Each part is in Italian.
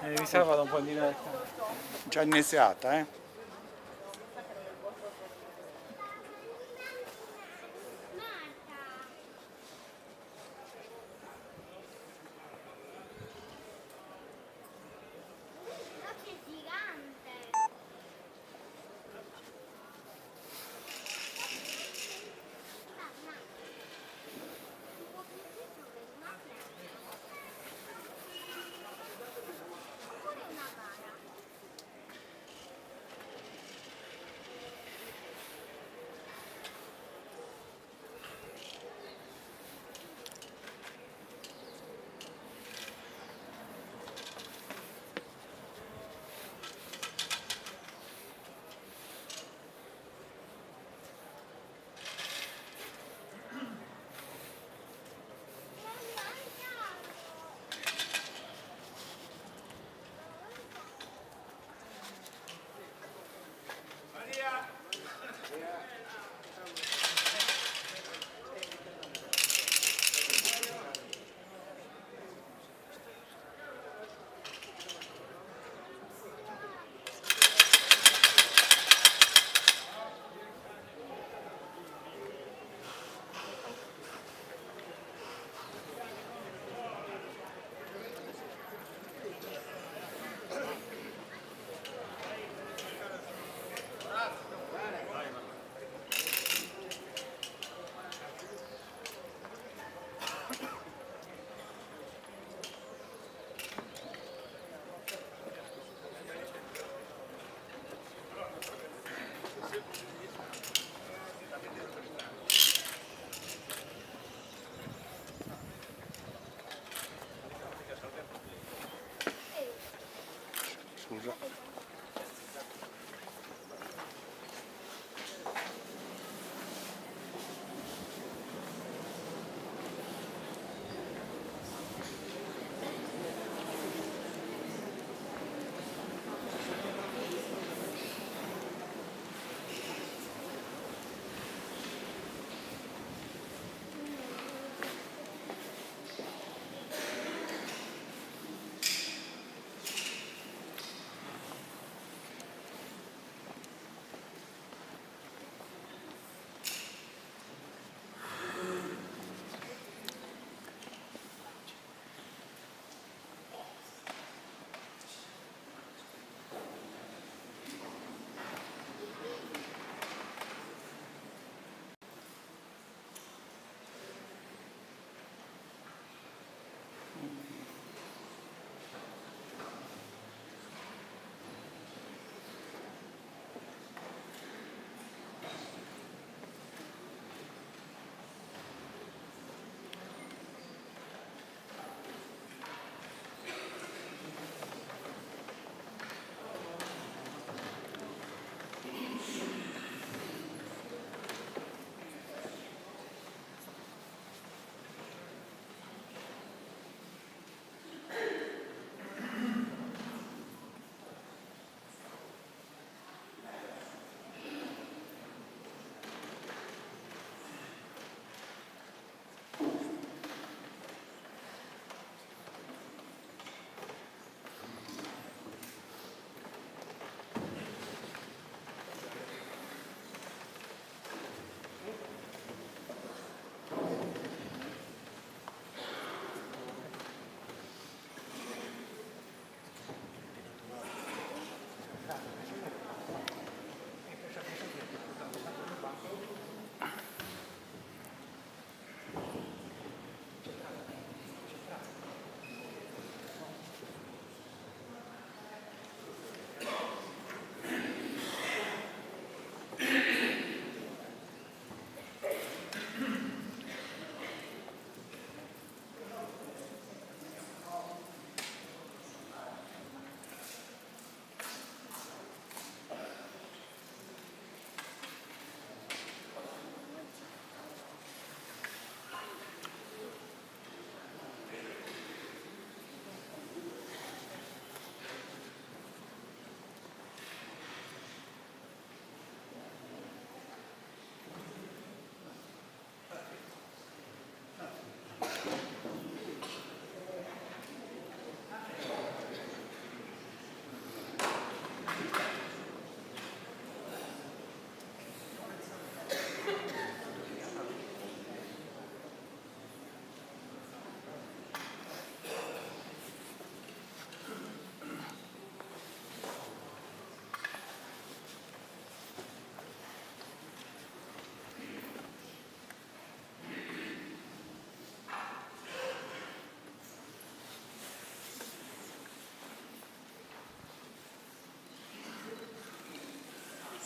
Mi sa vado un po' in diretta. Già iniziata, eh? Scusa.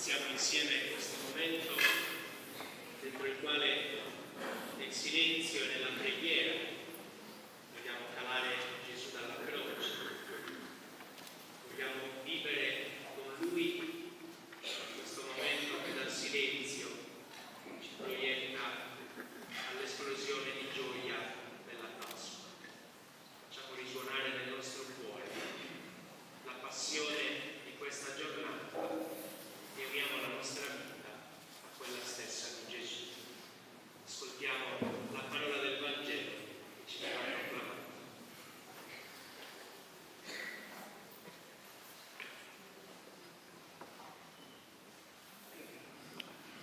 siamo insieme in questo momento dentro il quale nel silenzio e nella preghiera vogliamo calare Gesù dalla croce, vogliamo vivere con Lui in questo momento che dal silenzio ci proietta all'esplosione di gioia della Pasqua. Facciamo risuonare nel nostro cuore la passione di questa giornata e uniamo la nostra vita a quella stessa di Gesù. Ascoltiamo la parola del Vangelo che ci verrà proclamata.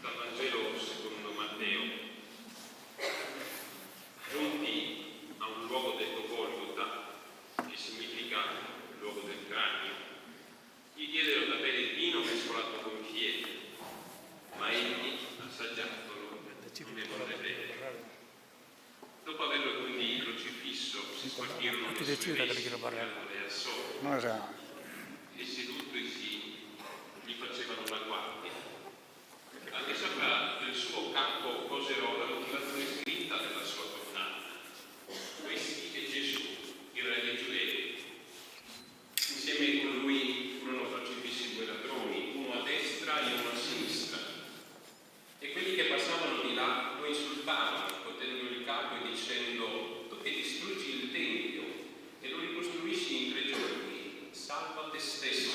Dal Vangelo secondo Matteo. Giunti a un luogo detto Golgota, che significa luogo del cranio, gli diedero da bere il vino mescolato con fieno, ma egli, assaggiandolo, non ne volle bere. Dopo averlo quindi crocifisso, si spartirono le sue vesti tirandole al sole, Non era... e sedutosi gli facevano la guardia. Anche sopra del suo capo posero la motivazione scritta della sua condanna. Questi è Gesù, il re dei Giudei. Insieme con lui furono crocifissi due ladroni, uno a destra e uno a sinistra. E quelli che passavano di là lo insultavano, scuotendo il capo e dicendo: tu che distruggi il Tempio e lo ricostruisci in 3 giorni, salva te stesso.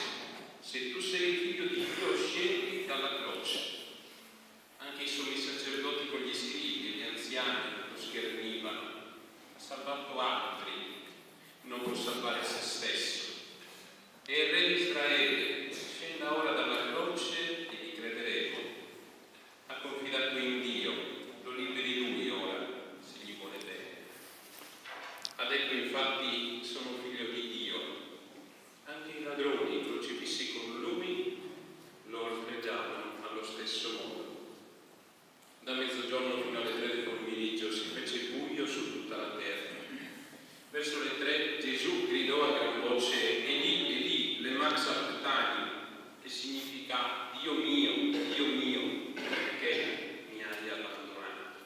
Se tu sei il figlio di Dio, scendi dalla croce. Anche i sommi sacerdoti con gli scribi e gli anziani lo schernivano. Ha salvato altri, non può salvare se stesso. E il re di Israele scenda ora dalla croce e gli crederemo. Ha confidato in Dio, lo liberi lui ora, se gli vuole bene. Ha detto infatti: sono figlio di Dio. Anche i ladroni crocifissi con lui lo oltraggiavano allo stesso modo. Da mezzogiorno fino alle 3 del pomeriggio si fece buio su tutta la terra. Verso le 3 Gesù gridò a gran voce: Eli, lema sabachthani, che significa Dio mio, perché mi hai abbandonato?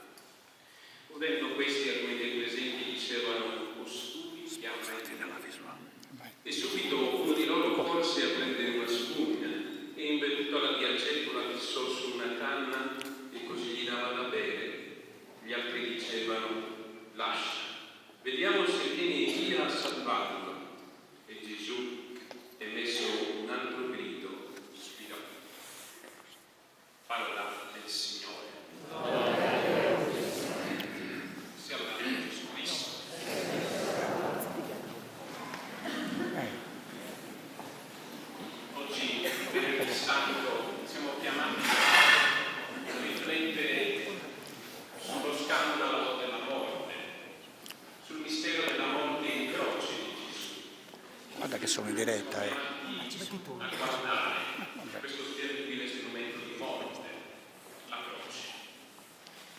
Udendo questi, alcuni dei presenti dicevano: costui chiama Elia. E subito uno di loro corse a prendere una spugna e, imbevuto alla ghiacciera, la fissò su una canna e così gli dava da bere. Gli altri dicevano: lascia, vediamo se viene Elia a salvarlo. E Gesù, emesso un altro grido, ispirò. Parola del Signore. Sia lodato Gesù Cristo. Oggi, venerdì santo, siamo chiamati a riflettere sullo scandalo della morte, sul mistero della morte in croce di Gesù. Guarda che sono in diretta, A guardare questo terribile strumento di morte, la croce.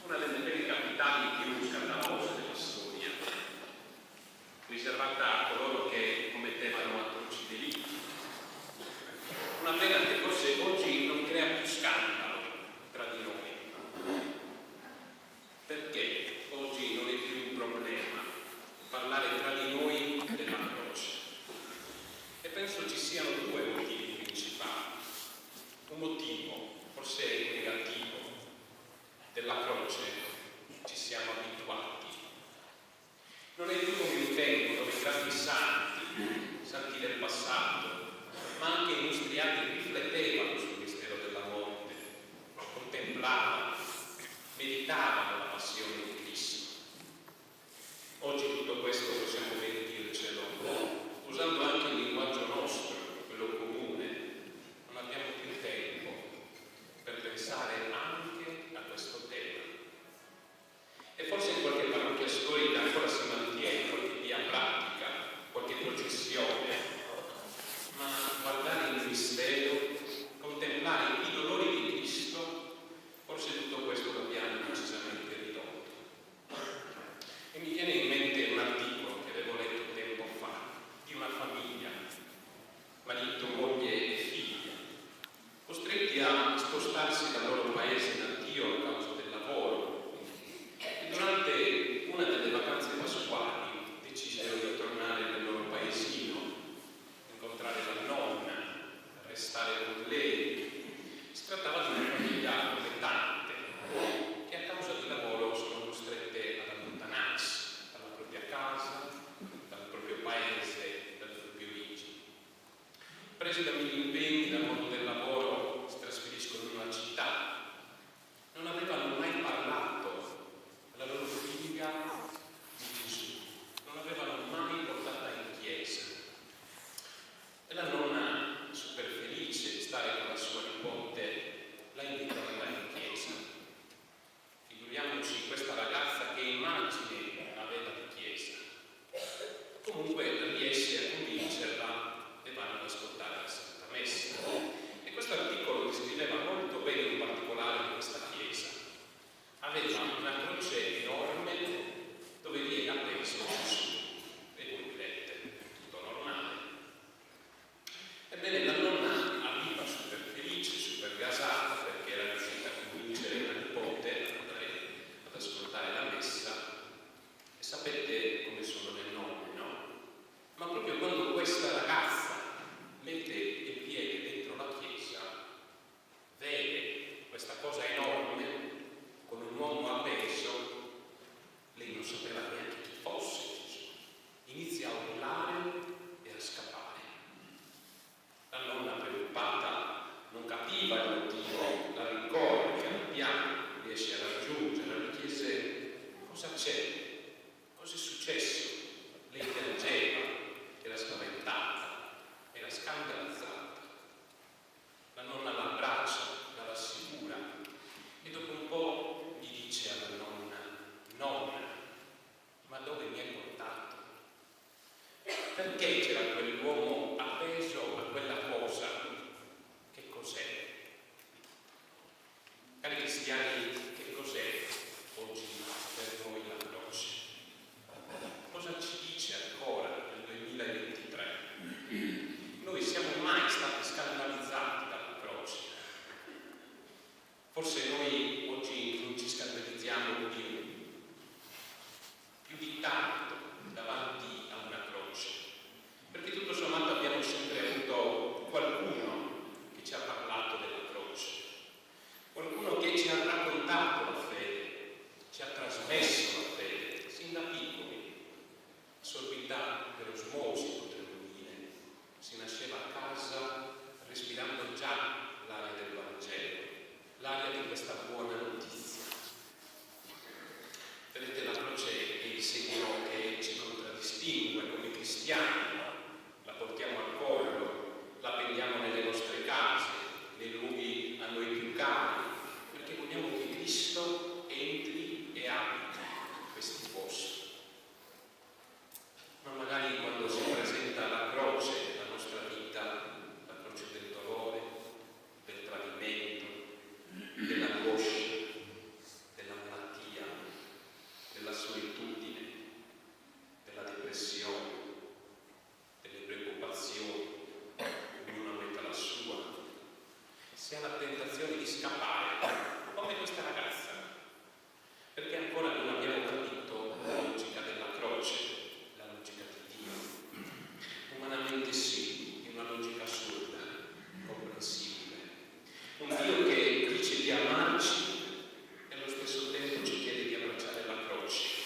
Una delle pene capitali più scandalose della storia, riservata a coloro che commettevano atroci delitti. Una pena che forse oggi non crea più scandalo tra di noi. Perché oggi non è più un problema parlare tra di noi della croce? E penso ci siano 2 motivi principali. Un motivo, forse negativo, della croce ci siamo abituati. Non è più come un tempo dove grandi santi del passato, ma anche i nostri anni riflettevano sul mistero della morte, contemplavano, meditavano la passione di Cristo. Oggi tutto questo possiamo ben dircelo, usando anche il linguaggio nostro, quello comune. Non abbiamo più tempo per pensare anche a questo tema. E forse in qualche parrocchia storica ancora si mantiene qualche via pratica, qualche processione, ma guardare il mistero, contemplare i dolori di Cristo, forse tutto questo l'abbiamo decisamente ridotto. E mi viene in mente un articolo che avevo letto tempo fa, di una famiglia, marito, moglie e figlia, costretti a presi da mille impegni, dal mondo del lavoro, si trasferiscono in una città. Non avevano mai parlato alla loro figlia di Gesù, non avevano mai portata in chiesa. E la nonna, super felice di stare con la sua nipote, la invita ad andare in chiesa. Figuriamoci questa ragazza che immagine aveva di chiesa. Comunque riesce a convincerla e vanno ad ascoltare la Santa Messa. E questo articolo descriveva molto bene un particolare di questa chiesa. Aveva una croce enorme dove vi era appeso Gesù. E voi direte, tutto normale. Ebbene, la nonna arriva super felice, super gasata, perché era riuscita a convincere la nipote ad andare ad ascoltare la messa. E sapete come sono le nonne, no? Ma proprio quando questa ragazza mette il piede dentro la chiesa, vede questa cosa enorme con un uomo appeso, lei non sapeva neanche chi fosse Gesù. Inizia a urlare e a scappare. La nonna, preoccupata, non capiva il motivo, la rincorre, piano piano, riesce a raggiungerla, le chiese: cosa c'è? Cosa è successo? Lei piangeva, era spaventata, era scandalizzata. La nonna la abbraccia, la rassicura e dopo un po' gli dice alla nonna: nonna, ma dove mi hai portato? Perché c'era quell'uomo appeso a quella cosa? Che cos'è? Cari cristiani, che cos'è oggi per noi la croce? Cosa ci dice ancora nel 2023? Noi siamo mai stati scandalizzati dalla croce? Forse noi oggi non ci scandalizziamo più di tanto davanti a una croce, perché tutto sommato abbiamo sempre avuto qualcuno che ci ha parlato della croce, qualcuno che ci ha raccontato la fede, ci ha trasmesso la fede, sin da piccoli, assorbita per osmosi, potremmo dire. Si nasceva a casa respirando già l'aria del Vangelo, l'aria di questa buona notizia. Vedete, la croce è il segno che ci contraddistingue come cristiani, la portiamo al collo, la appendiamo nelle nostre case, nei luoghi a noi più cari, perché vogliamo che Cristo entri e abiti in questi posti. Ma magari quando si presenta la croce nella nostra vita, la croce del dolore, del tradimento, dell'angoscia, della malattia, della solitudine, della depressione, delle preoccupazioni, ognuno metta la sua, si ha la tentazione di scappare, come questa ragazza, perché ancora non abbiamo capito la logica della croce, la logica di Dio. Umanamente sì, è una logica assurda, comprensibile. Un Dio che dice di amarci e allo stesso tempo ci chiede di abbracciare la croce.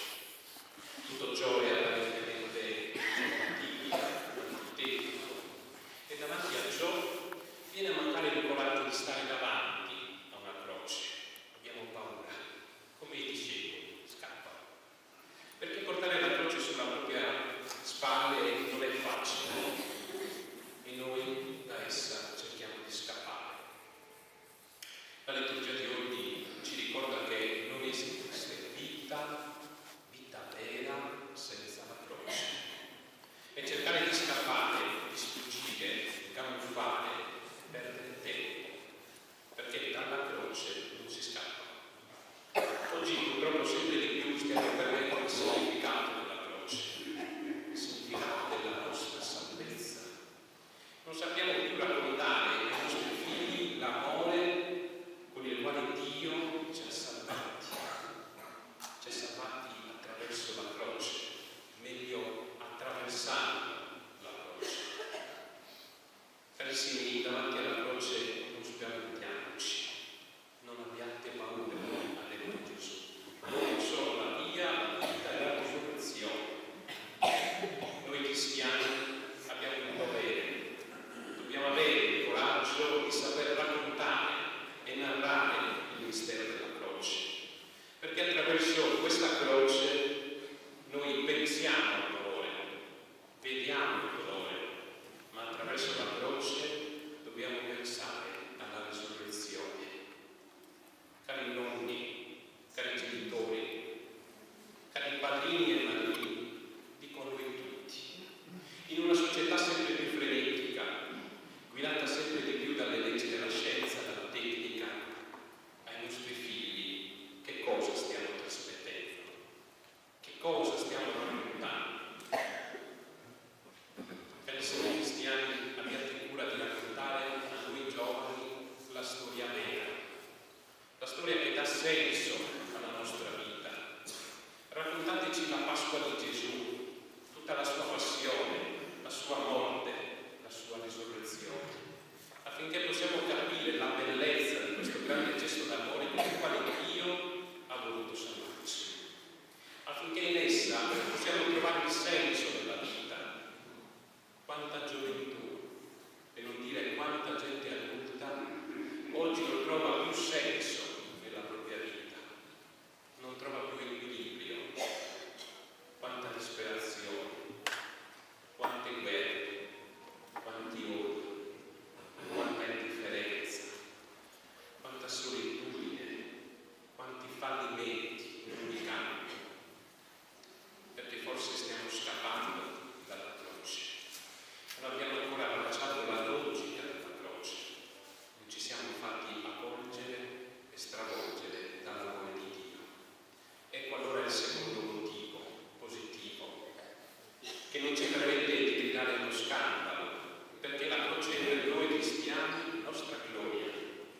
non ci permette di gridare allo scandalo, perché la croce è per noi cristiani nostra gloria,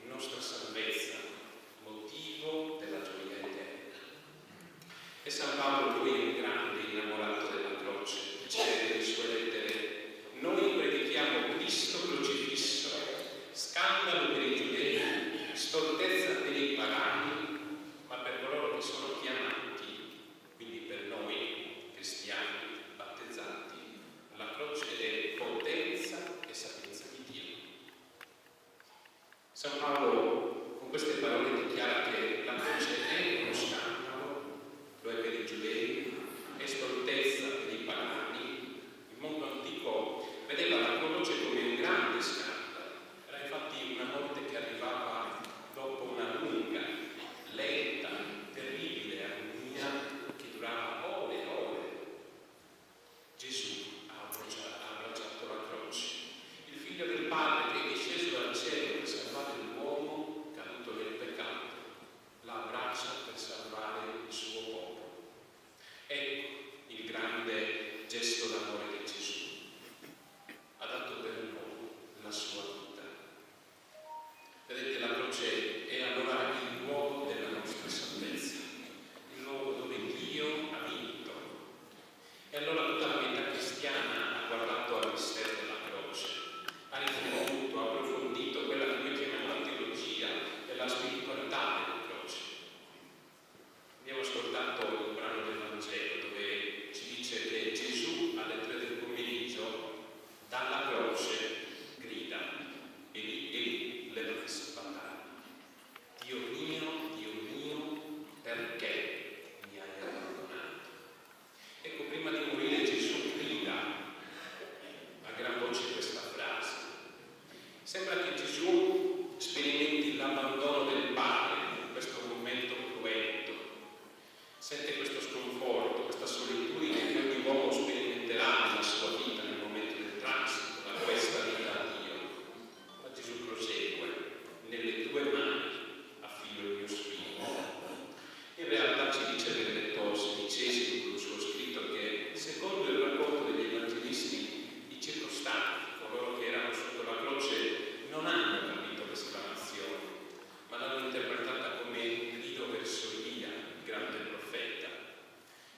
nostra salvezza, motivo della gioia eterna. E San Paolo, lui è un grande innamorato della croce, dice nelle sue lettere: noi predichiamo Cristo crocifisso, scandalo per i giudei, stoltezza per i pagani, ma per coloro che sono chiamati, quindi per noi cristiani battezzati, la croce è potenza e sapienza di Dio. San Paolo con queste parole dichiara che la croce è uno scandalo, lo è per i giudei, è stoltezza per i pagani. Il mondo antico vedeva la croce come un grande scandalo, era infatti una morte che arrivava dopo una lunga, lenta, terribile agonia che durava ore e ore. Gesù ha abbracciato la croce, il figlio del Padre che è disceso dal cielo per salvare l'uomo caduto nel peccato, la abbraccia per salvare il suo popolo. Ecco il grande gesto d'amore di Gesù. Ha dato per noi la sua vita. Vedete, la croce è allora il luogo della nostra salvezza, il luogo dove Dio ha vinto. E allora tutta la vita cristiana ha guardato al mistero della croce, ha riflettuto, ha approfondito quella che noi chiamiamo la teologia e la spiritualità della croce. Abbiamo ascoltato il brano del Vangelo dove ci dice che Gesù alle 3 del pomeriggio dalla croce grida: Eli, lema sabachthani, Dio mio, perché mi hai abbandonato? Ecco, prima di morire Gesù grida a gran voce questa frase. Sembra che Gesù sperimenti l'abbandono del Padre in questo momento cruento. Sente questo sconforto, questa solitudine che ogni uomo sperimenterà nella sua vita nel momento del transito da questa vita a Dio. Ma Gesù prosegue: nelle tue mani affido il mio spirito. In realtà ci dice nel lettore XVI con il suo scritto che, secondo il racconto degli evangelisti, i circostanti, coloro che erano sotto la croce, non hanno capito l'esclamazione, ma l'hanno interpretata come un grido verso Elia, il grande profeta.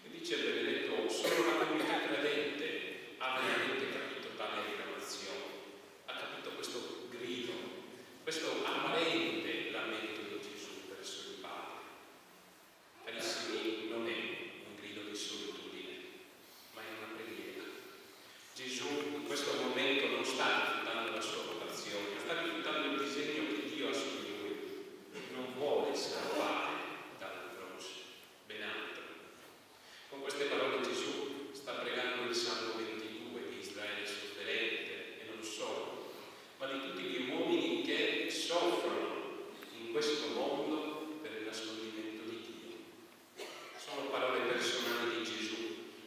E dice Benedetto: solo la comunità credente ha veramente capito tale acclamazione, ha capito questo grido, questo apparente lamento di Gesù verso il Padre. Carissimi, non è un grido di solitudine, ma è una preghiera. Gesù in questo momento non sta rifiutando la sua vocazione, sta rifiutando il disegno che Dio ha su di lui. Non vuole scappare dalla croce, ben altro. Con queste parole Gesù sta pregando il Salmo 22 di Israele sofferente, e non solo, ma di tutti gli uomini che soffrono in questo mondo per il nascondimento di Dio. Sono parole personali di Gesù,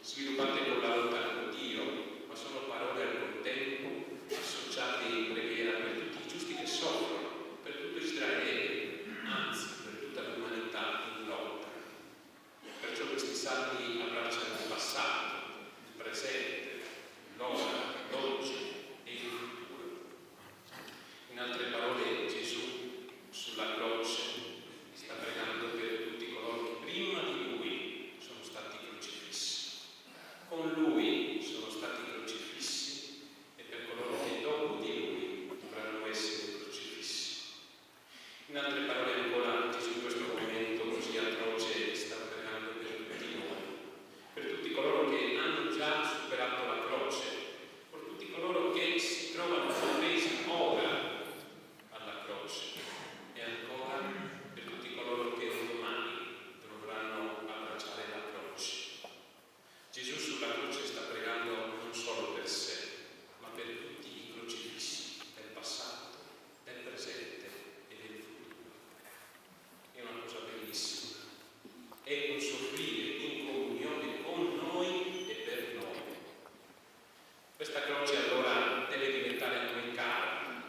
sviluppate con la lotta con Dio, ma sono parole al contempo associate in preghiera per tutti i giusti che soffrono, per tutto Israele, anzi per tutta l'umanità in lotta. Perciò questi salmi abbracciano il passato, il presente, l'ora, l'oggi e il futuro. In altre parole, Gesù sulla croce sta pregando per tutti coloro che prima di Lui sono stati crocifissi, con Lui sono stati crocifissi e per coloro che dopo di Lui dovranno essere crocifissi. In altre parole ancora, Gesù in questo momento così atroce sta pregando per tutti noi, per tutti coloro che hanno già superato la croce, per tutti coloro che si trovano appesi ora alla croce e ancora per tutti coloro che un domani dovranno abbracciare la croce. Gesù sulla croce sta pregando non solo per sé, ma per tutti i crocifissi del passato, del presente e del futuro. È una cosa bellissima. È un soffrire in comunione con noi e per noi. Questa croce allora deve diventare a noi cara,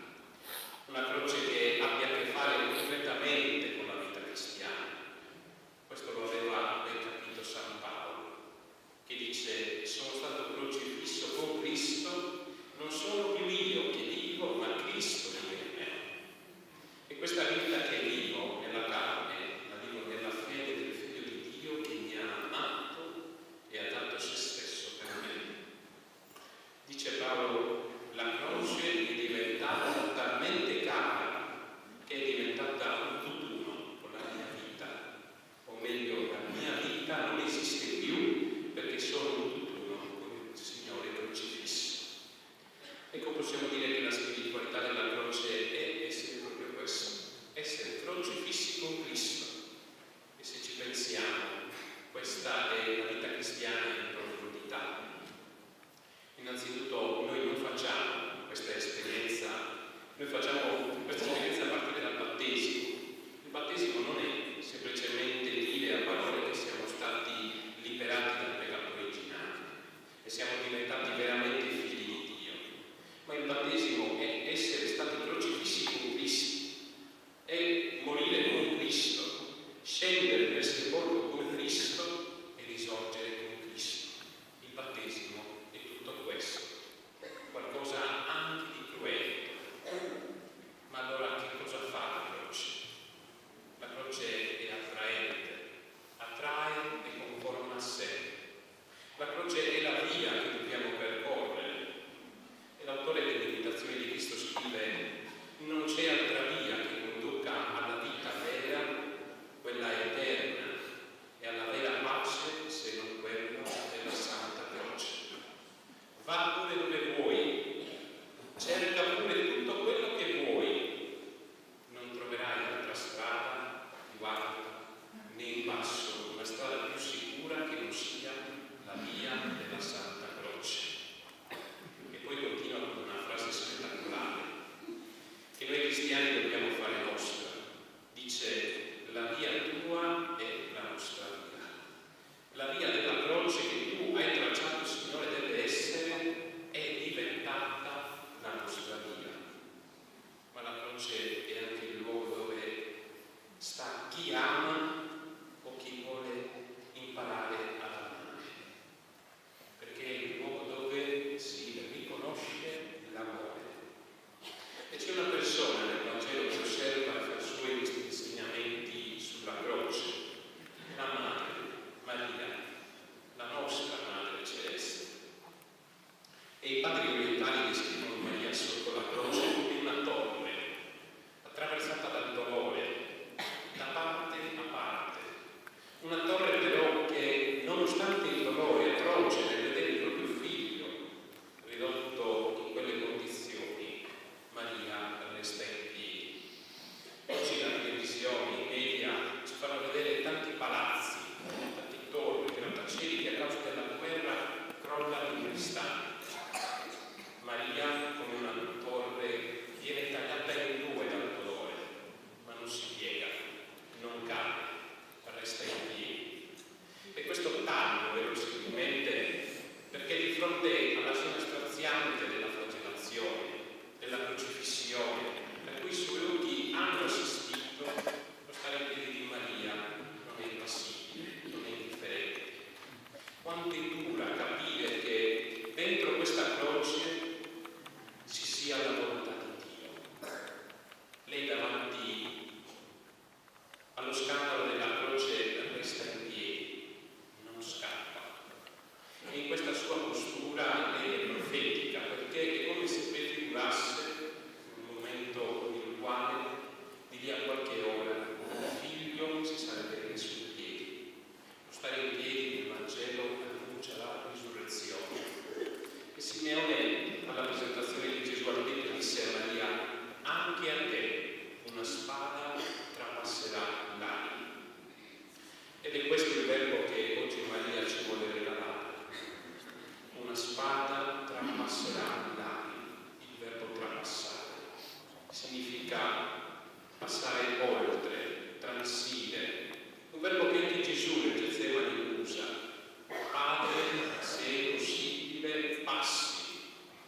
una croce che abbia a che fare concretamente con la vita cristiana. Questo lo aveva ben capito San Paolo, che dice: sono stato crocifisso un istante. Maria, come una torre, viene tagliata in due dal dolore, ma non si piega, non cade, resta in piedi. E questo taglio, verosimilmente, perché di fronte alla scena straziante della flagellazione, della crocifissione, a cui i suoi occhi hanno assistito, lo stare in piedi di Maria non è impassibile, non è indifferente. Quanto è dura capire che dentro questa croce ci sia la volontà di Dio. Lei davanti allo scandalo della croce resta in piedi, non scappa. E in questa sua postura lei è profetica, perché è come se prefigurasse un momento nel quale di lì a qualche ora il figlio si sarebbe messo in piedi. Lo stare in piedi nel Vangelo annuncia la risurrezione. E Simeone, alla presentazione di Gesù al Tempio, disse a Maria: anche a te una spada trapasserà l'anima. Ed è questo il verbo che oggi Maria ci vuole regalare. Una spada trapasserà l'anima. Il verbo trapassare significa passare oltre, transire. Un verbo che anche Gesù nel Getsemani usa. Padre, se è possibile, passi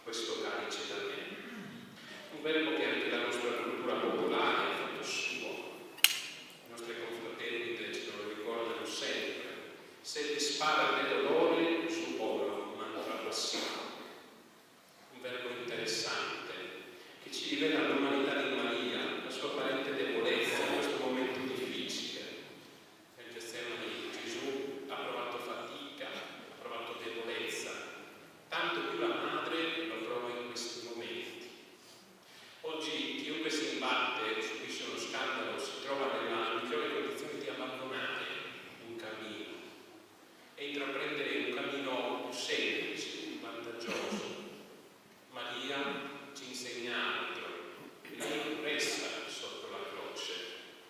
questo calice da me. Un verbo che anche la nostra cultura popolare ha fatto suo. Le nostre confraternite ce lo ricordano sempre. Se ti spara del dolore, su oro, ma non trapassiamo. Un verbo interessante che ci rivela l'umanità di Maria, la sua apparente debolezza in questo momento difficile. Nel Getsemani Gesù ha provato fatica, ha provato debolezza, tanto più la madre lo prova in questi momenti. Oggi chiunque si imbatte, subisce uno scandalo, si trova nella migliore condizione di abbandonare un cammino e intraprendere un cammino più semplice, più vantaggioso. Maria ci insegna altro. Lei resta sotto la croce,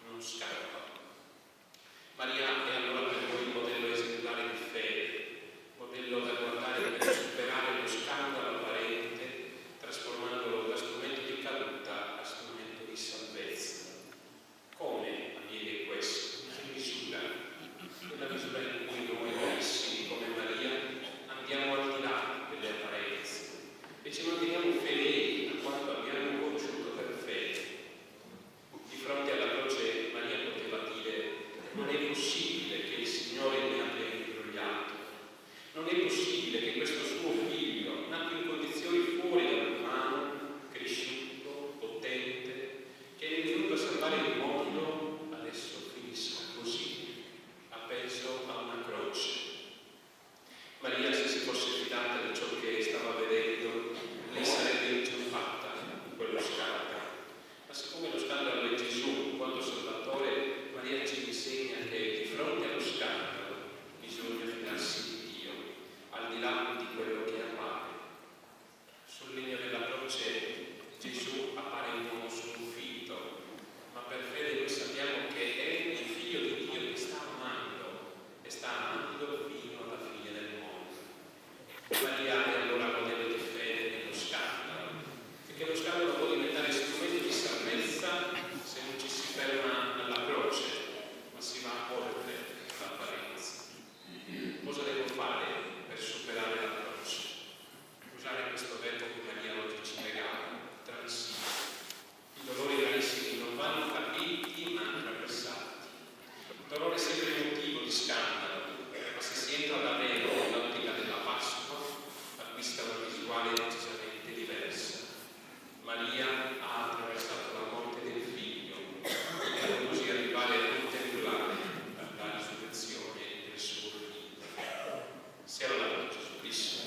non scappa. Maria è allora per noi il modello esemplare di fede, modello da guardare per superare lo scandalo apparente, trasformandolo da strumento di caduta a strumento di salvezza. Come avviene questo? In che misura? Nella misura in cui noi carissimi come Maria andiamo al di là delle apparenze e ci manteniamo fedeli a quanto abbiamo conosciuto per fede. Di fronte alla croce Maria poteva dire: non è possibile che il Signore mi abbia imbrogliato, non è possibile che questo suo figlio, nato in condizioni fuori dall'umano, cresciuto, potente, che è venuto a salvare il mondo, adesso finisca così, appeso a una croce. Maria, se si fosse fidata di ciò che stava vedendo, lei sarebbe inciampata in quello scandalo. Ma siccome lo scandalo è Gesù, in quanto Salvatore, Maria ci insegna che di fronte allo scandalo bisogna fidarsi di Dio, al di là di quello che appare. Sul legno della croce Gesù appare in uomo sconfitto, ma per fede noi sappiamo che è il Figlio di Dio che sta amando e sta amando fino alla fine del mondo. Maria è allora modello di fede nello scandalo, perché lo scandalo può diventare strumento di salvezza se non ci si ferma alla croce, ma si va oltre l'apparenza. Cosa devo fare per superare la croce? Usare questo verbo che Maria oggi ci regala, transire. I dolori rarissimi non vanno capiti ma attraversati. Il dolore è sempre motivo di scandalo, ma se si entra davvero nell'ottica della Pasqua, acquista una visuale decisamente diversa. Maria ha attraversato la morte del figlio per così arrivare a contemplare la risurrezione del suo figlio. Sia lodato Gesù Cristo.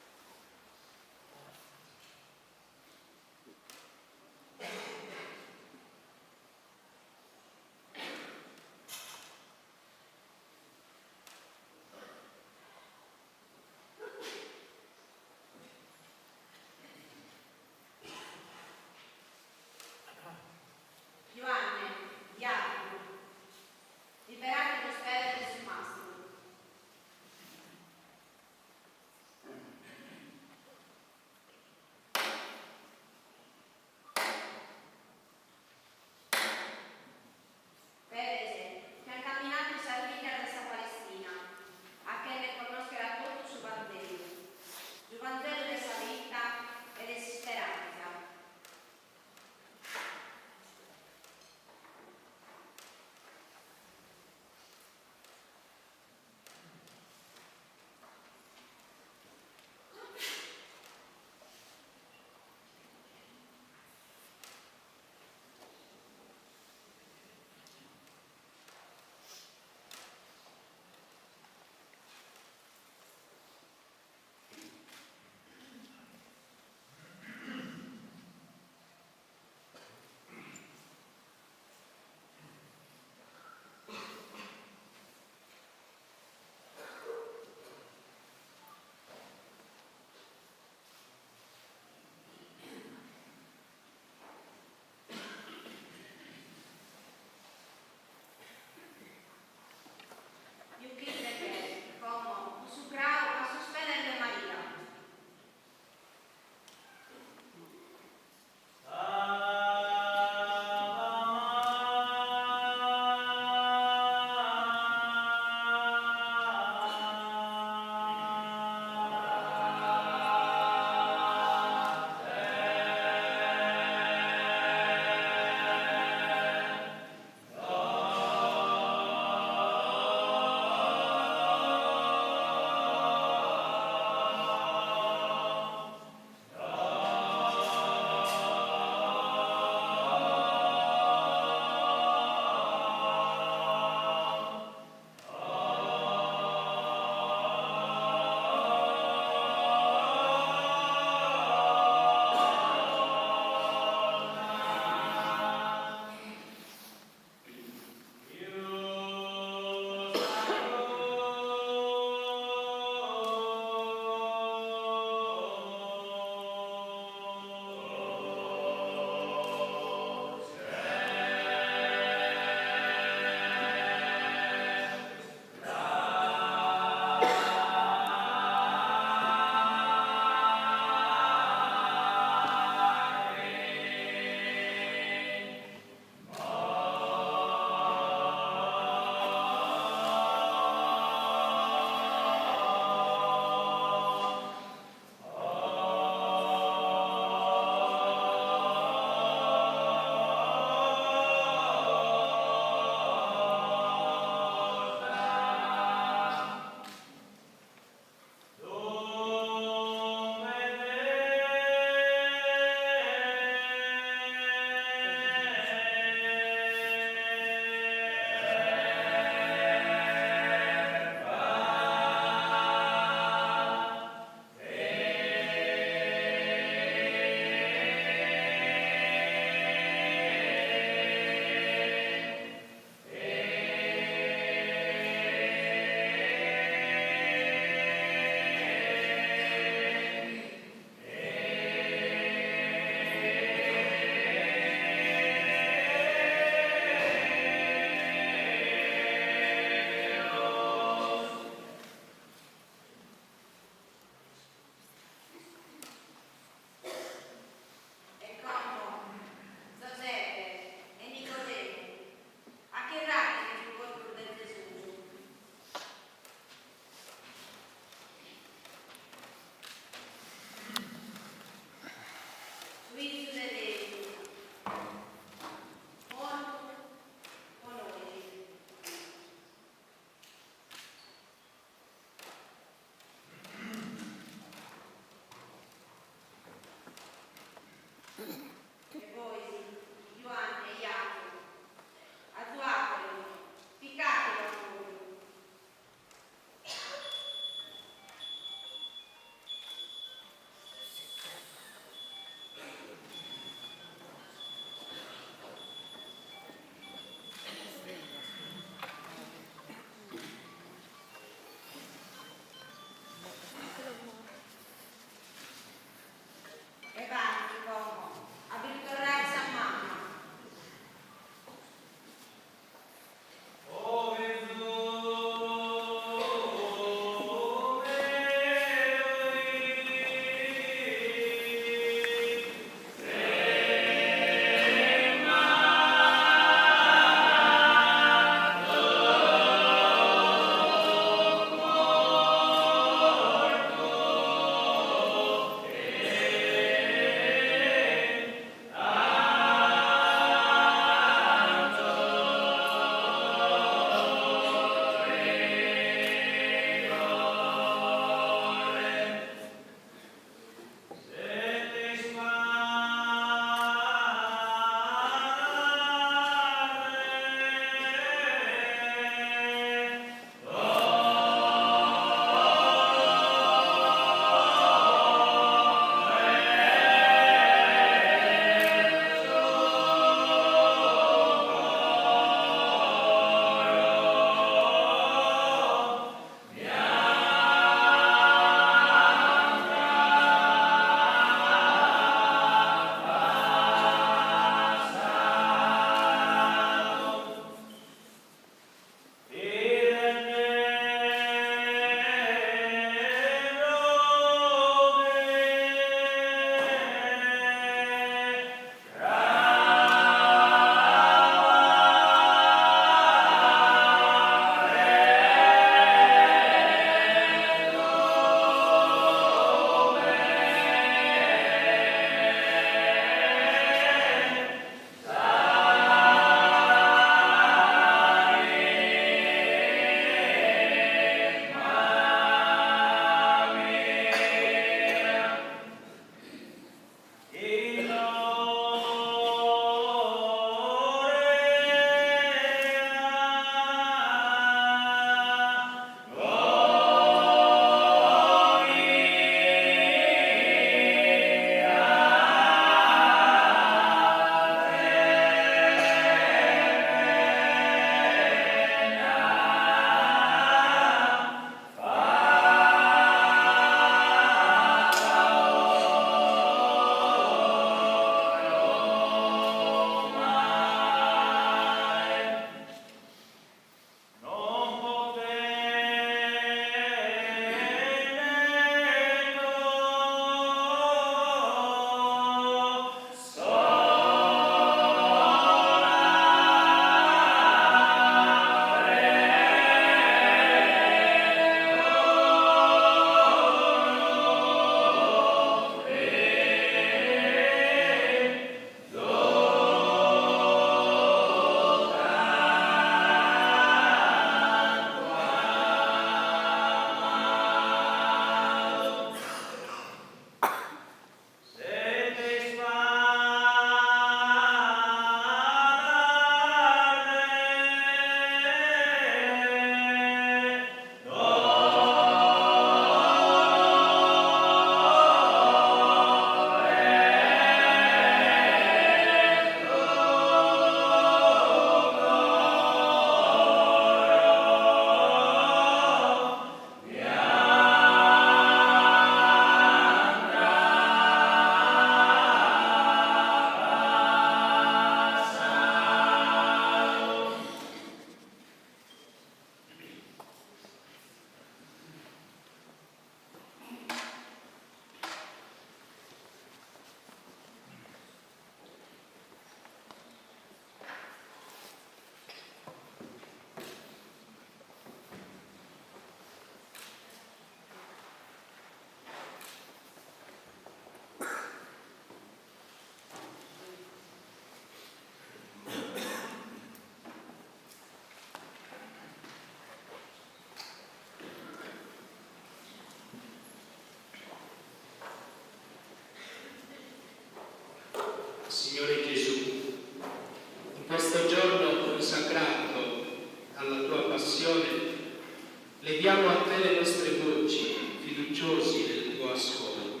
Leviamo a te le nostre voci, fiduciosi del tuo ascolto.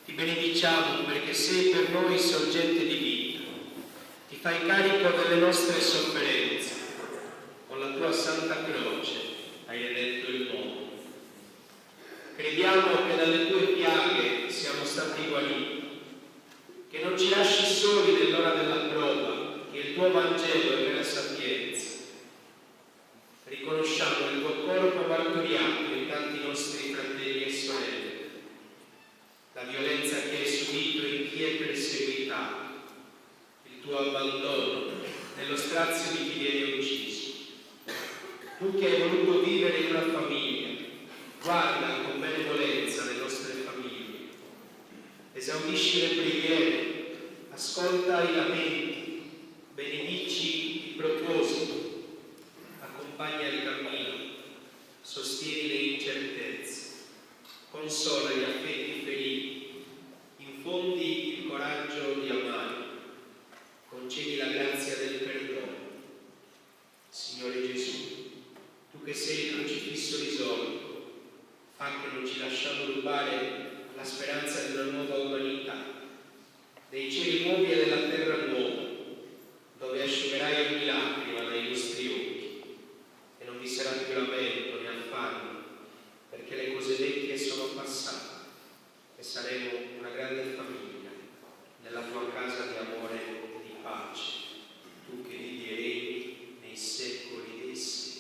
Ti benediciamo perché sei per noi sorgente di vita. Ti fai carico delle nostre sofferenze. Con la tua santa croce hai redetto il mondo. Crediamo che dalle tue piaghe siamo stati guariti, che non ci lasci soli nell'ora della prova, che il tuo Vangelo è vera sapienza. Riconosciamo il tuo corpo martoriato in tanti nostri fratelli e sorelle, la violenza che hai subito in chi è perseguitato, il tuo abbandono nello strazio di chi viene ucciso. Tu che hai voluto vivere in una famiglia, guarda con benevolenza le nostre famiglie, esaudisci le preghiere, ascolta i lamenti, benedici il proposito, accompagna il cammino, sostieni le incertezze, consola gli affetti feriti, infondi il coraggio di amare, concedi la grazia del perdono. Signore Gesù, tu che sei il crocifisso risorto, fa che non ci lasciamo rubare la speranza di una nuova umanità, dei cieli nuovi e della terra nuova, dove asciugherai ogni lacrima dai nostri occhi e non vi sarà più lamento né affanno, perché le cose vecchie sono passate e saremo una grande famiglia nella tua casa di amore e di pace, tu che vivi e regni nei secoli dei secoli.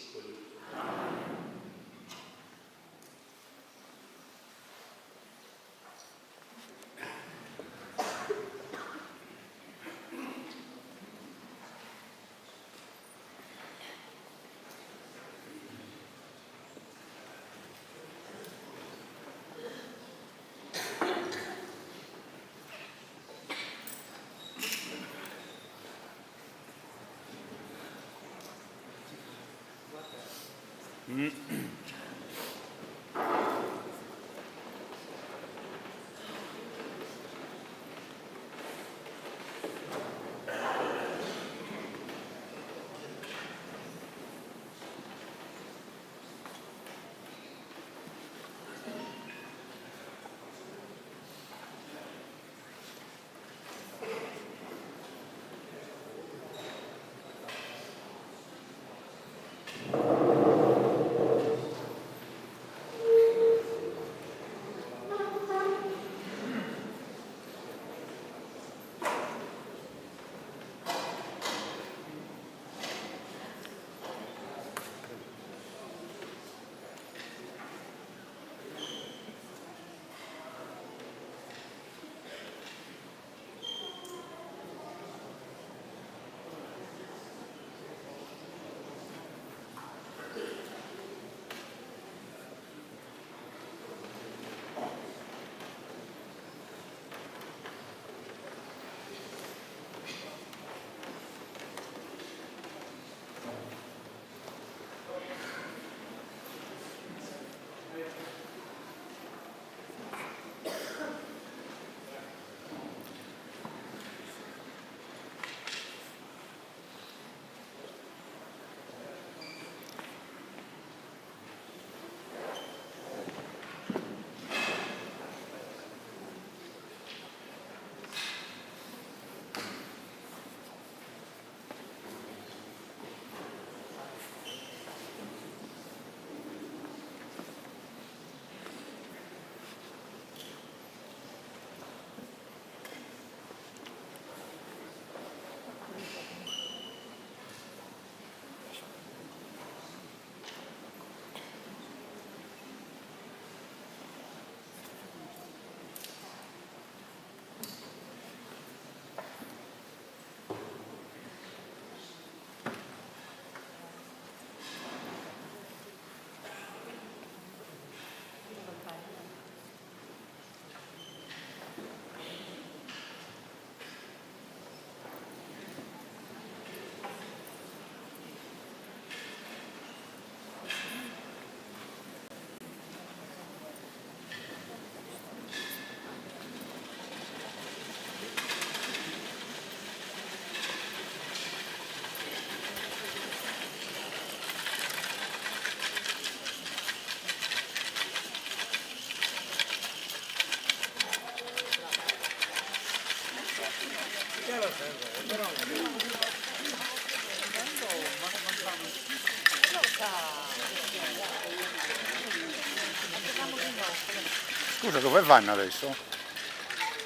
Scusa, dove vanno adesso?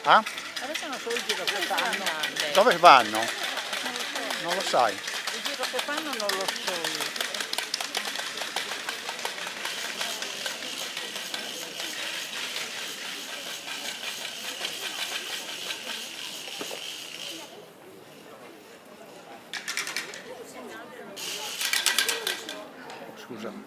Ah? Adesso non so il giro che fanno. Dove vanno? Non lo sai. Il giro che fanno non lo so io. Scusa.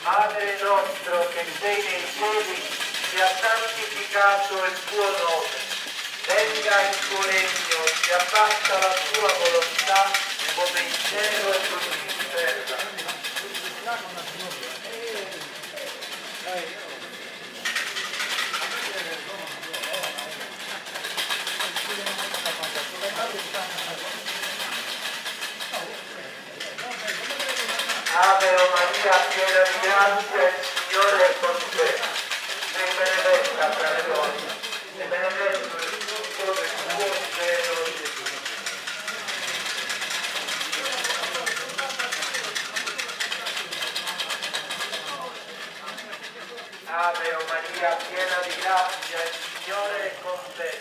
Padre nostro che sei nei cieli, sia santificato il tuo nome, venga il tuo regno, sia fatta la tua volontà, come in cielo e così in terra. Ave Maria, piena di grazia, il Signore è con te. Sei benedetta tra le donne, e benedetto il frutto del tuo seno, Gesù. Ave Maria, piena di grazia, il Signore è con te.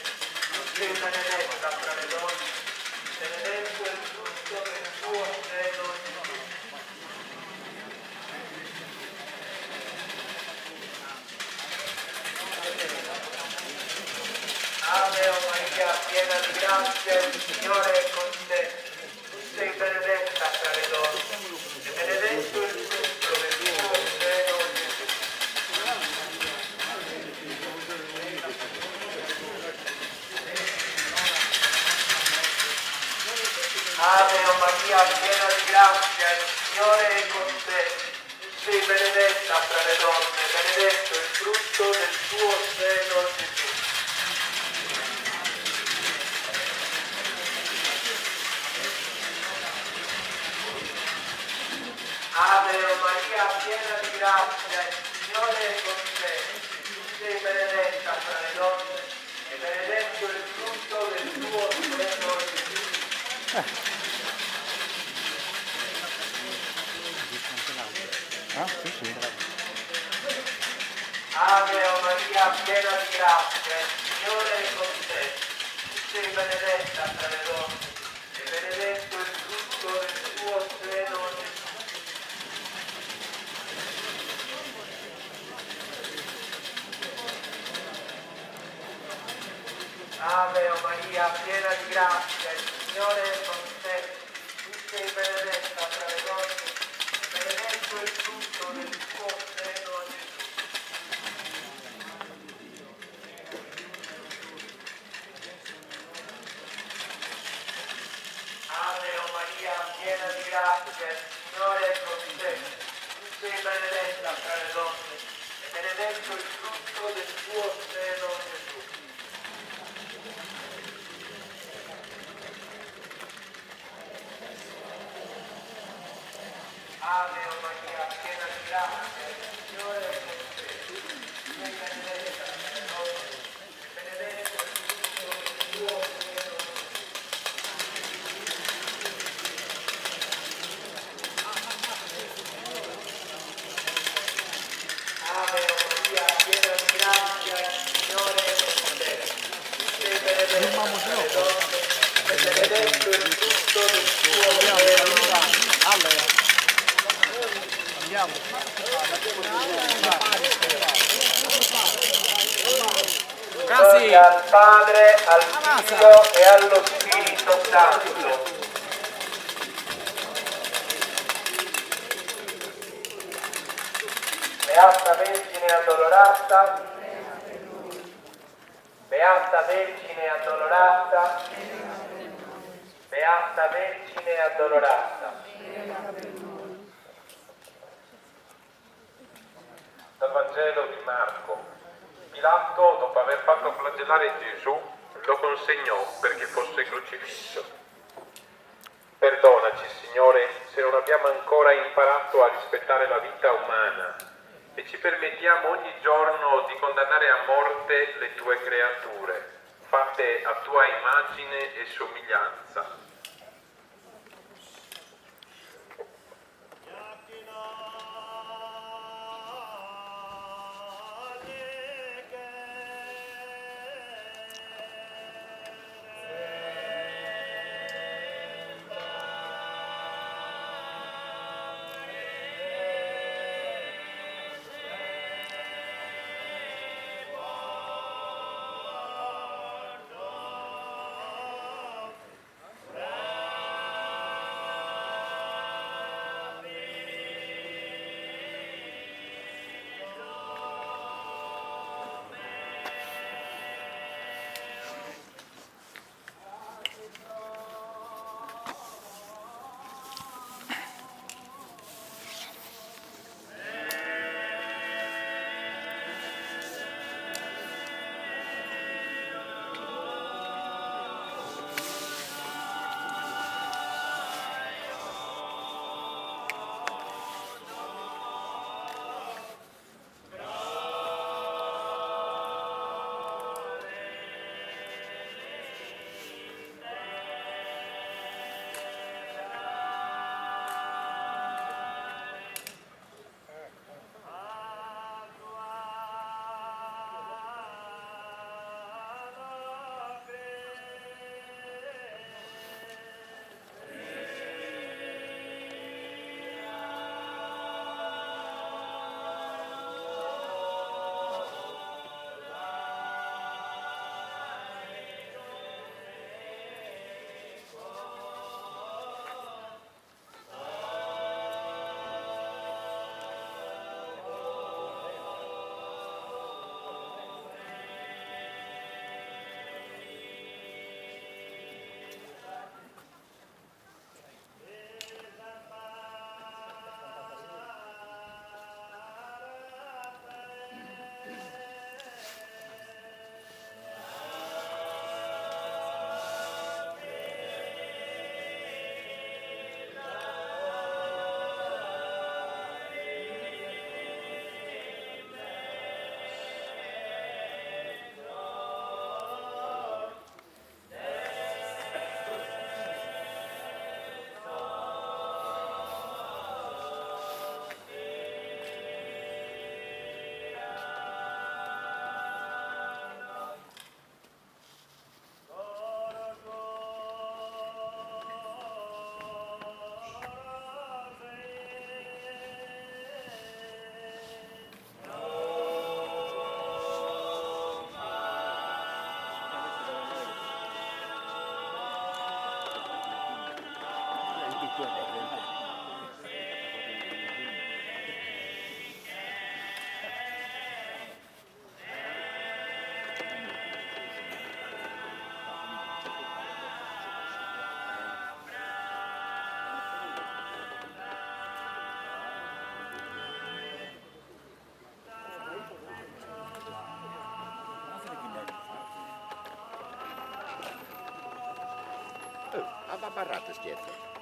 Sei benedetta tra le donne, e benedetto il frutto del tuo seno, Gesù. Ave Maria, piena di grazia, il Signore è con te. Tu sei benedetta tra le donne, e benedetto il frutto del tuo seno, Gesù. Ave Maria, piena di grazia, il Signore è con te. Tu sei benedetta tra le donne, e benedetto il frutto del tuo seno, Gesù. Ave Maria, piena di grazia, il Signore è con te. Tu sei benedetta tra le donne, e benedetto il frutto del tuo seno, Gesù. Ah, sì. Ave Maria, piena di grazia, il Signore è con te. sei benedetta tra le donne, e benedetto il frutto del tuo seno, Gesù. Ave Maria, piena di grazia, il Signore è con te. Tu sei benedetta tra le donne, e benedetto il frutto del tuo seno, Gesù. Ave Maria, piena di grazia, il Signore è con te. Tu sei benedetta tra le donne, e benedetto il frutto del tuo seno, Gesù. Ave Maria, piena di grazia, il Signore è con te. Tu sei benedetta tra le donne, e benedetto il frutto del tuo seno, Gesù. Ave Maria, piena di grazia, il Signore è con te. Tu sei benedetta tra le donne, e benedetto il frutto del tuo seno, Gesù. Gloria al Padre, al Figlio e allo Spirito Santo. Beata Vergine addolorata, Beata Vergine addolorata, Beata Vergine addolorata. Dal Vangelo di Marco. Pilato, dopo aver fatto flagellare Gesù, lo consegnò perché fosse crocifisso. Perdonaci, Signore, se non abbiamo ancora imparato a rispettare la vita umana e ci permettiamo ogni giorno di condannare a morte le tue creature, fatte a tua immagine e somiglianza.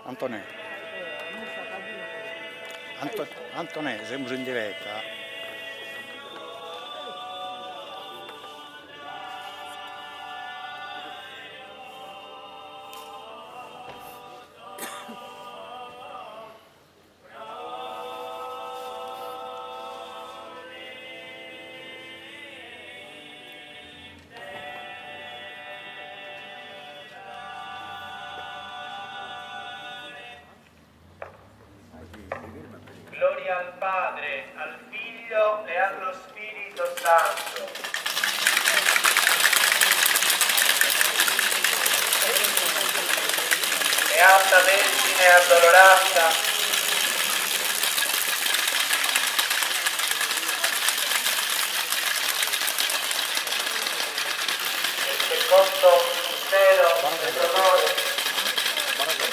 Antonè. Antonè, siamo in diretta. Gloria al Padre, al Figlio e allo Spirito Santo. Beata Vergine addolorata, nel secondo mistero dell'onore,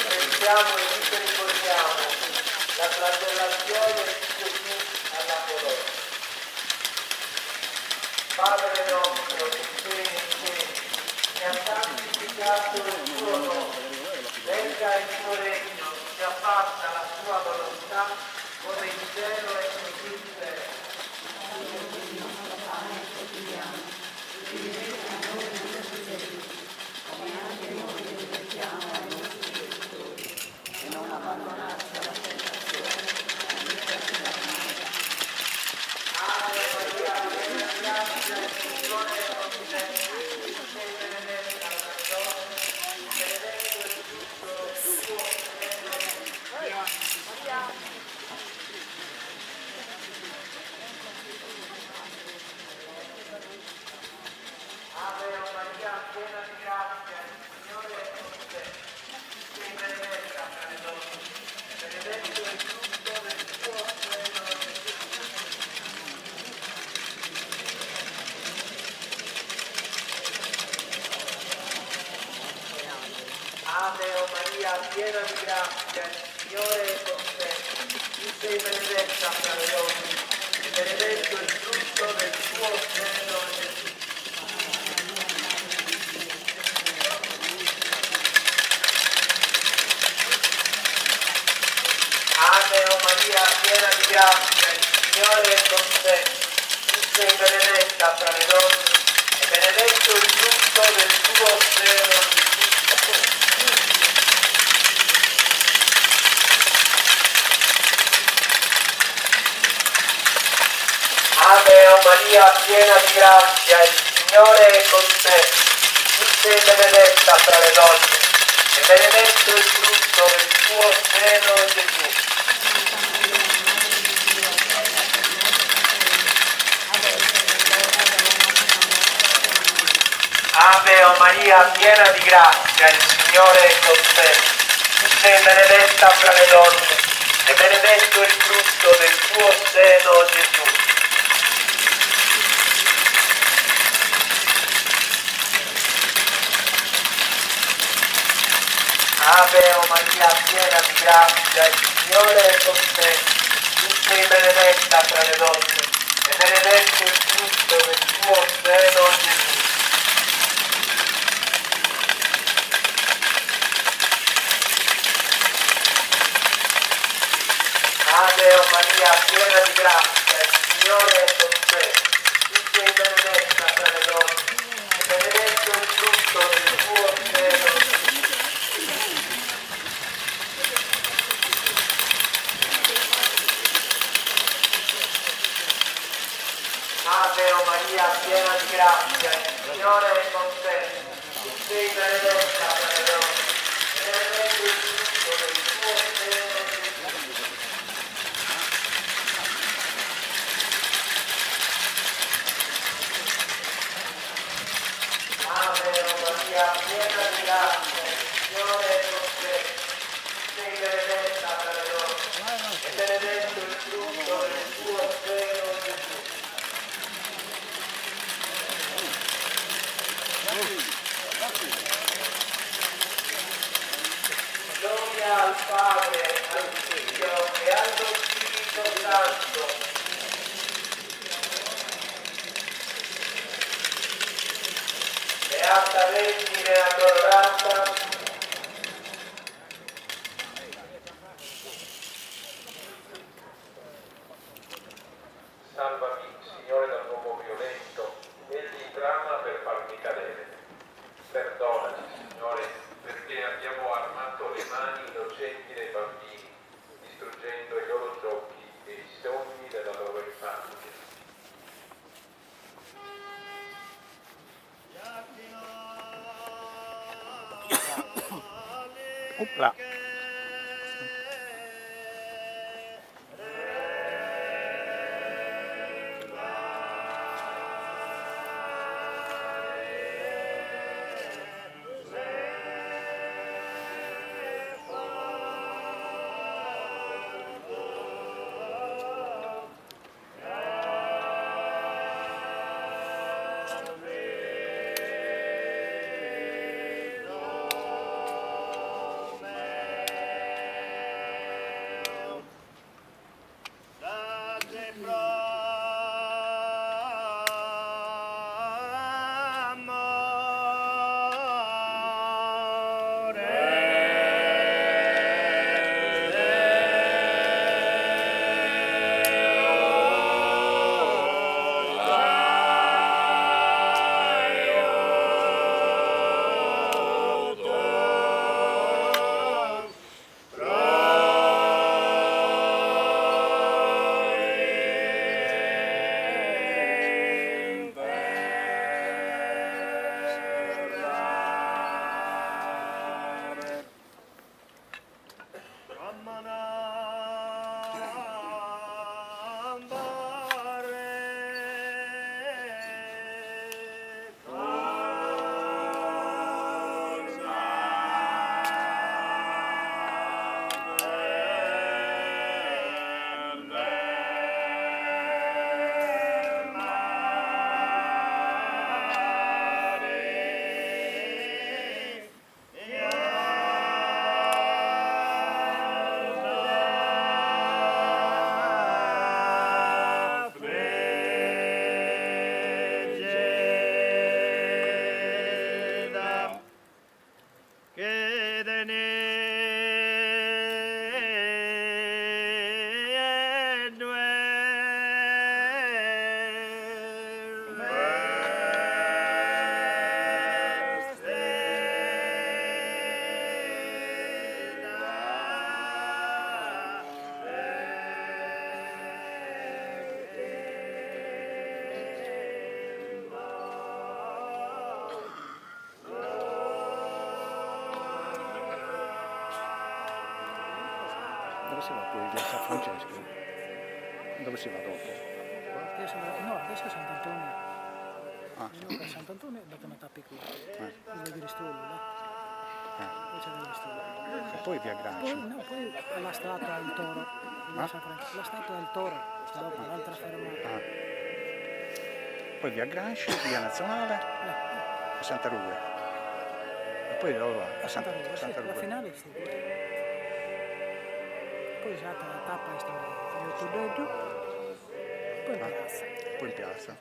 pensiamo e misericordiamo la flagellazione di Gesù alla croce. Padre nostro che sei nei cieli, sia santificato il tuo nome, venga il tuo regno, sia fatta la tua volontà, come in cielo e così in terra. Ave Maria, piena di grazia, il Signore è con te. Sei benedetta tra le donne, e benedetto il frutto del tuo seno, Gesù. Ave Maria, piena di grazia, il Signore è con te. Tu sei benedetta tra le donne, e benedetto il frutto del tuo seno, Gesù. Ave Maria, piena di grazia, il Signore è con te. Tu sei benedetta fra le donne, e benedetto il frutto del tuo seno, Gesù. Ave Maria, piena di grazia, il Signore è con te. Tu sei benedetta fra le donne, e benedetto il frutto del tuo seno, Gesù. Ave Maria, piena di grazia, il Signore è con te. Tu sei benedetta fra le donne, e benedetto il frutto del tuo seno, Gesù. Ave Maria, piena di grazia, il Signore è con te. Tu sei benedetta fra le donne, e benedetto il frutto del tuo seno, Gesù. Ave Maria, piena di grazia, il Signore è con te. Tu sei benedetta fra le donne, e benedetto il frutto del tuo seno, Gesù. Ave Maria, piena di grazia, il Signore è con te. Tu sei benedetta fra le donne, e benedetto il frutto del tuo seno, Gesù. Ave Maria, piena di grazia, il Signore è con te. Tu sei benedetta fra le donne, e benedetto il frutto del tuo seno, Gesù. Gloria al Padre, al Figlio e allo Spirito Santo. Beata Vergine addolorata, salvami, Signore, dall'uomo violento, egli trama per farmi cadere. Perdonaci, Signore, perché abbiamo armato le mani innocenti dei bambini, distruggendo i loro giochi e i sogni della loro infanzia. Opla. Dove si va poi via San Francesco? Dove si va dopo? Adesso è Sant'Antonio. Ah, Per Sant'Antonio dopo una tappa qui. Dove di Ristollo, là. Poi c'è il Ristollo. E poi via Granci. Poi alla statua del Toro. La statua del Toro, sta dopo, l'altra fermata. Poi via Granci, via Nazionale, a Santa Ruga. E poi dove va? A Santa Ruga. La finale è stata. Poi c'è stata la tappa è stata giù, poi in piazza. Poi in piazza.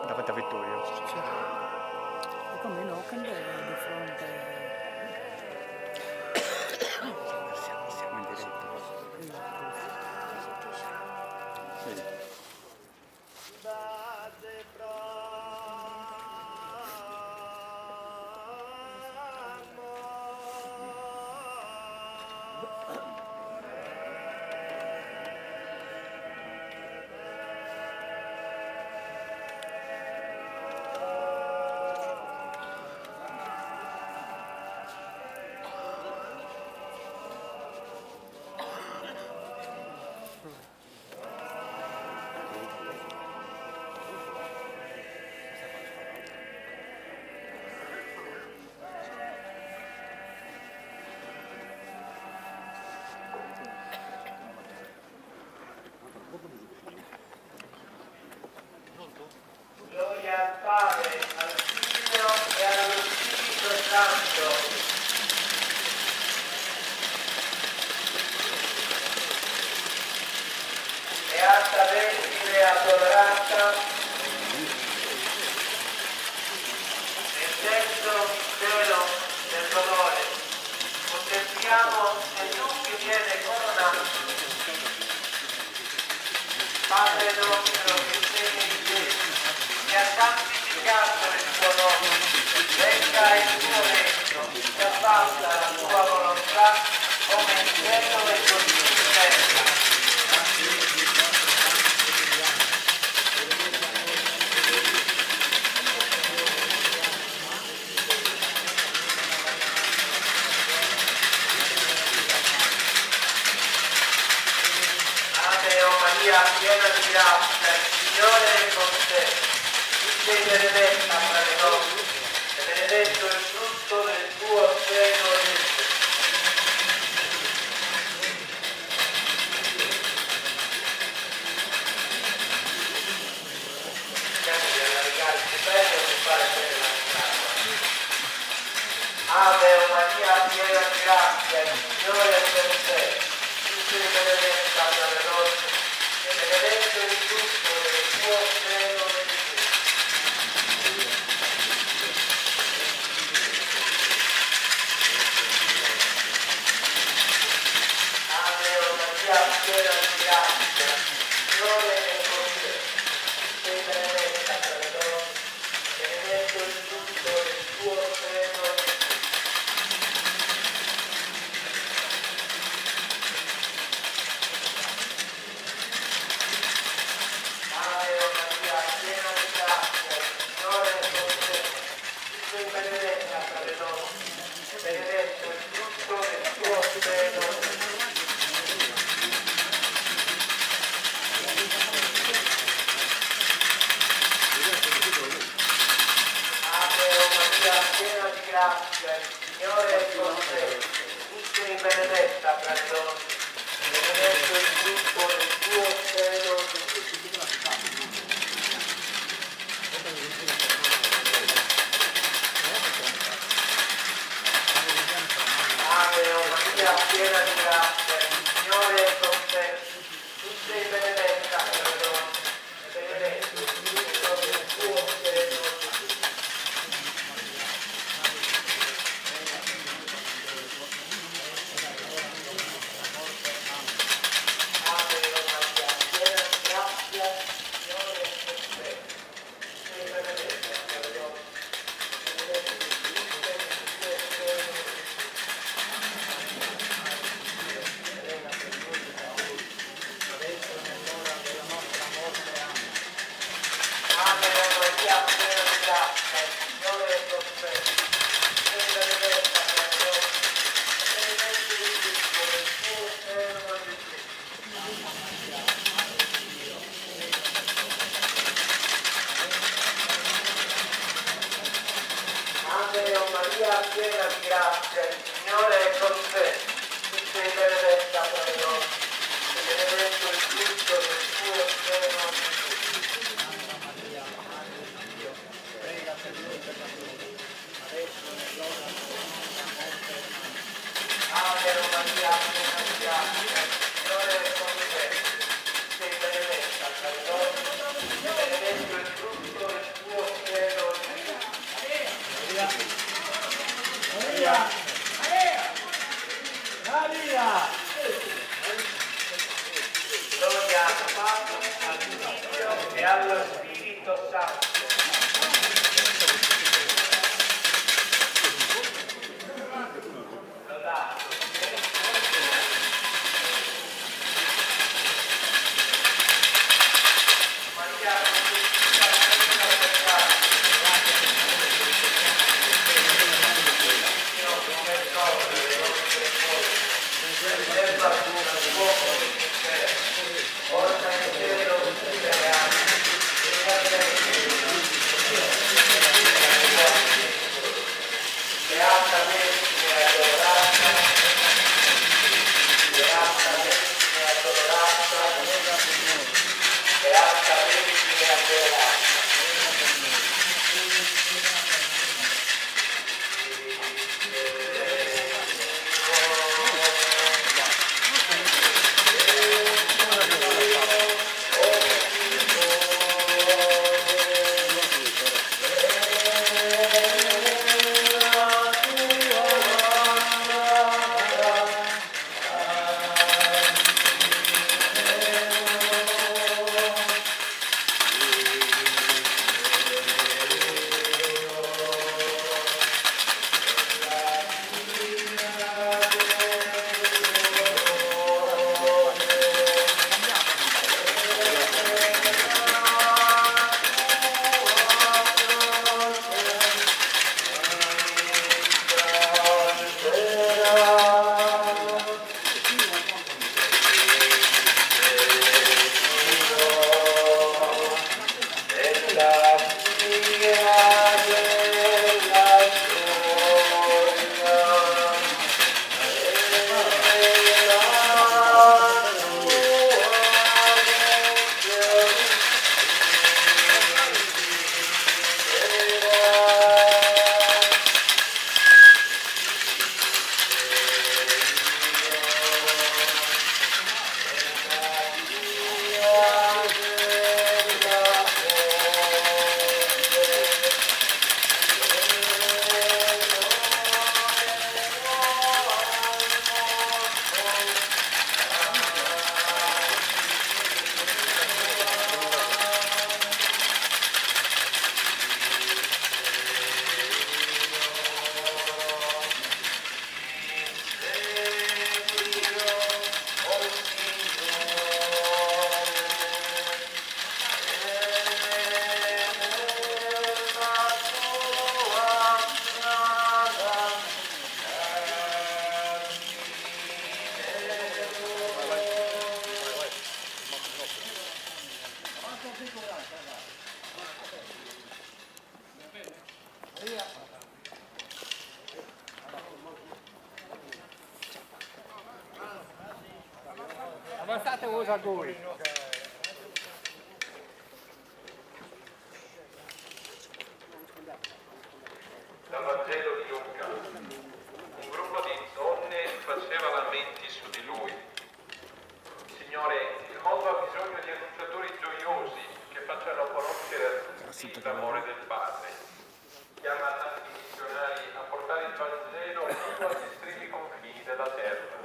Davanti a Vittorio. Sì. E come in Oakland di fronte Siamo in diretta. Sì. Gloria al Padre, al Figlio e allo Spirito Santo. Beata Vergine adorata, nel terzo cielo del dolore, contempliamo Gesù che viene coronato. Padre nostro che sei nei cieli, sia santificato il tuo nome, venga il tuo regno, sia fatta la tua volontà, come in cielo e così in terra. Ave o Maria, piena di grazia, il Signore è con te. Tu sei benedetta tra le donne, e benedetto il frutto del tuo seno, Gesù. Cerchiamo di allargare il stipendio per fare bene la strada. Ave o Maria, piena di grazia, il Signore è con te. Tu sei benedetta tra le donne, e benedetto il frutto del tuo seno, Gesù. Ave o Maria, piena di grazia, il Signore è con te. Tu sei benedetta tra le donne, e benedetto il frutto del tuo seno, Gesù. Ave o Maria, piena di grazia, il Signore è con te. Tu sei benedetta tra le donne, e benedetto il frutto del tuo seno, Gesù. Ave o Maria, piena di grazia, il Signore è con te. Tu sei benedetta tra le donne, e benedetto il frutto del tuo seno, Gesù. Ave o Maria, piena di grazia, il Signore è con te. Tu sei benedetta tra le donne, e benedetto il frutto del tuo seno, Gesù. Ave o Maria, piena di grazia, il Signore è con te. Tu sei benedetta tra le donne, e benedetto il frutto del tuo seno, Gesù. Ave o Maria, piena di grazia, il Signore è con te. Tu sei benedetta tra le donne, e benedetto il frutto del tuo seno, Gesù. Ave o Maria, piena di grazia, il Signore è con te. Tu sei benedetta tra le donne, e benedetto il frutto del tuo seno, Gesù. Ave o Maria, piena di grazia, il Signore è con te. Tu sei benedetta tra le donne, e benedetto il frutto del tuo seno, Gesù. Gloria al Padre, al Figlio e allo Spirito Santo. Lodato. Mangiate tutti la stessa peccato. Dio come cose le nostre cose. Riserva tu il fuoco del mistero. Porta in cielo tutte le anime. E Avanzate usatori. Dal Vangelo di Luca. Un gruppo di donne faceva lamenti su di lui. Signore, il mondo ha bisogno di annunciatori gioiosi che facciano conoscere a tutti l'amore del Padre. Chiama tanti missionari a portare il Vangelo fino agli estremi confini della terra.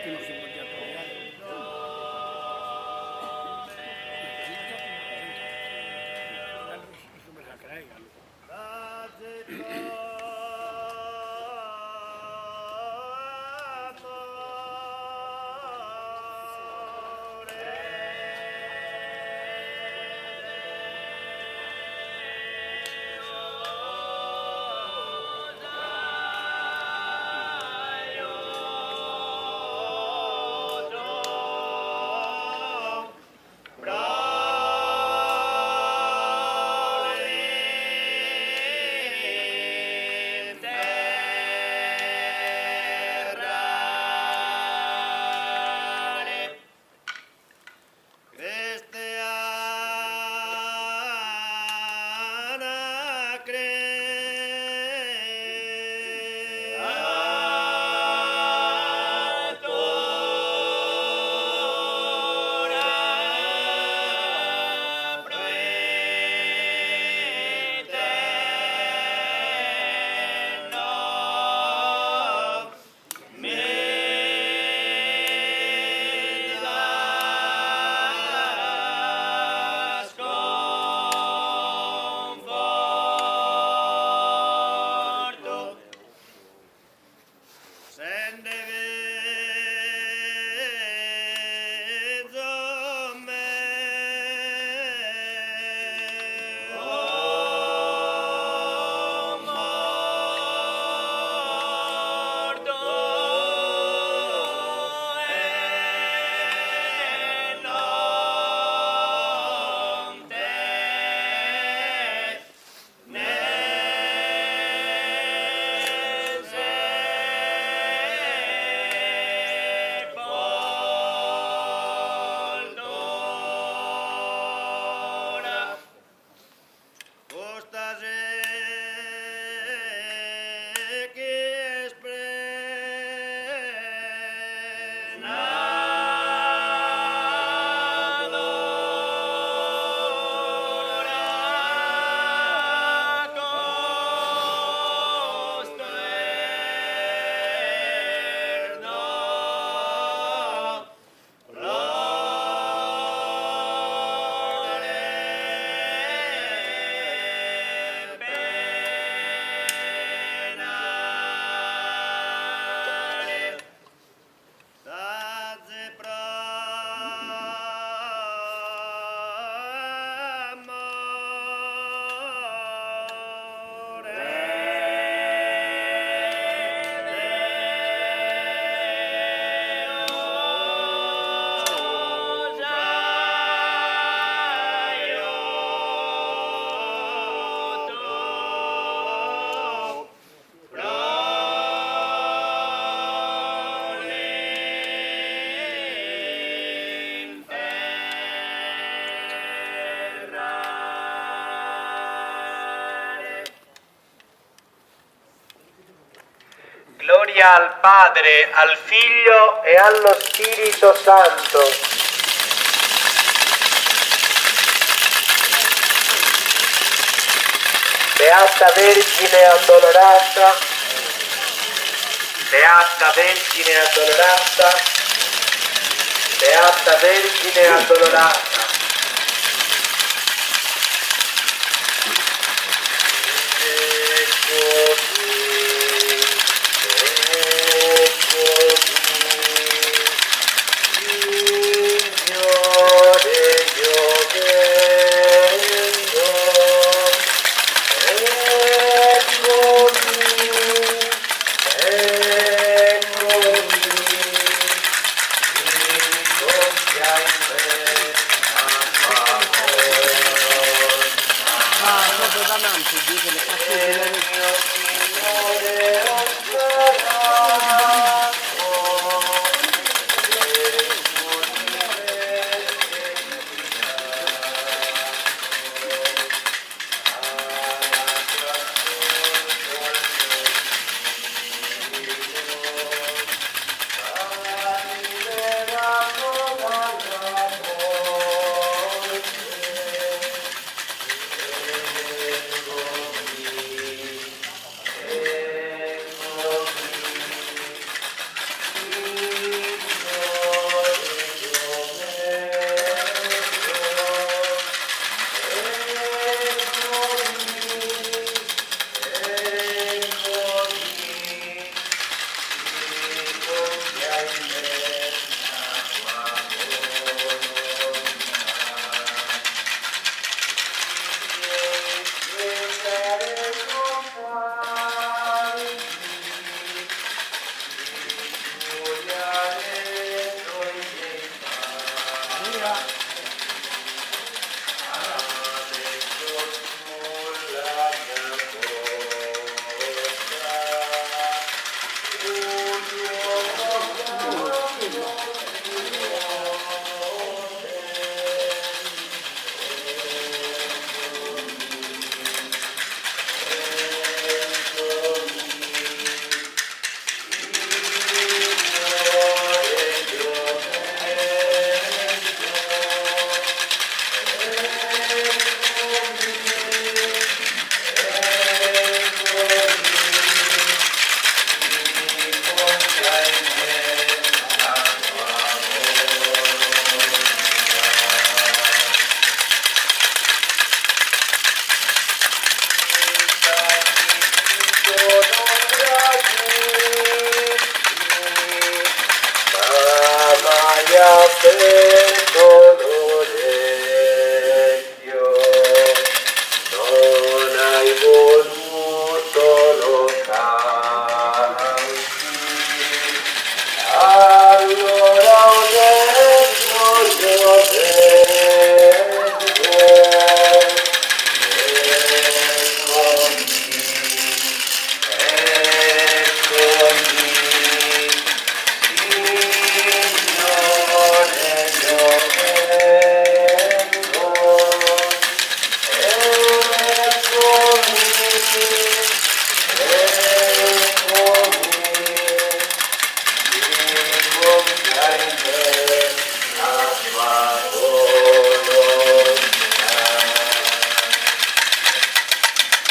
Che non si può già trovare. Come la creiano. Gloria al Padre, al Figlio e allo Spirito Santo. Beata Vergine Addolorata, Beata Vergine addolorata, Beata Vergine addolorata.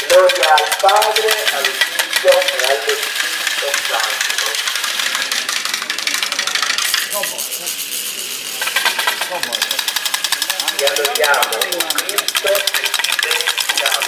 Gloria al Padre, al Figlio e allo Spirito Santo. Ti adoriamo, Cristo, e ti benediciamo.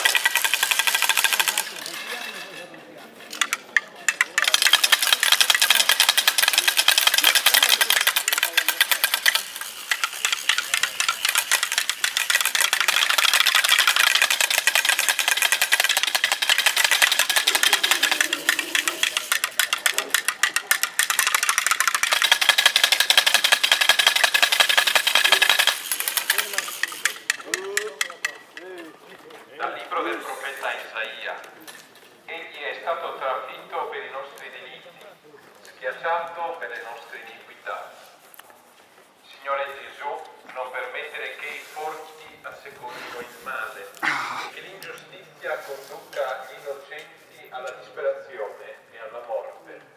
Dal libro del profeta Isaia. Egli è stato trafitto per i nostri delitti, schiacciato per le nostre iniquità. Signore Gesù, non permettere che i forti assecondino il male e che l'ingiustizia conduca gli innocenti alla disperazione e alla morte.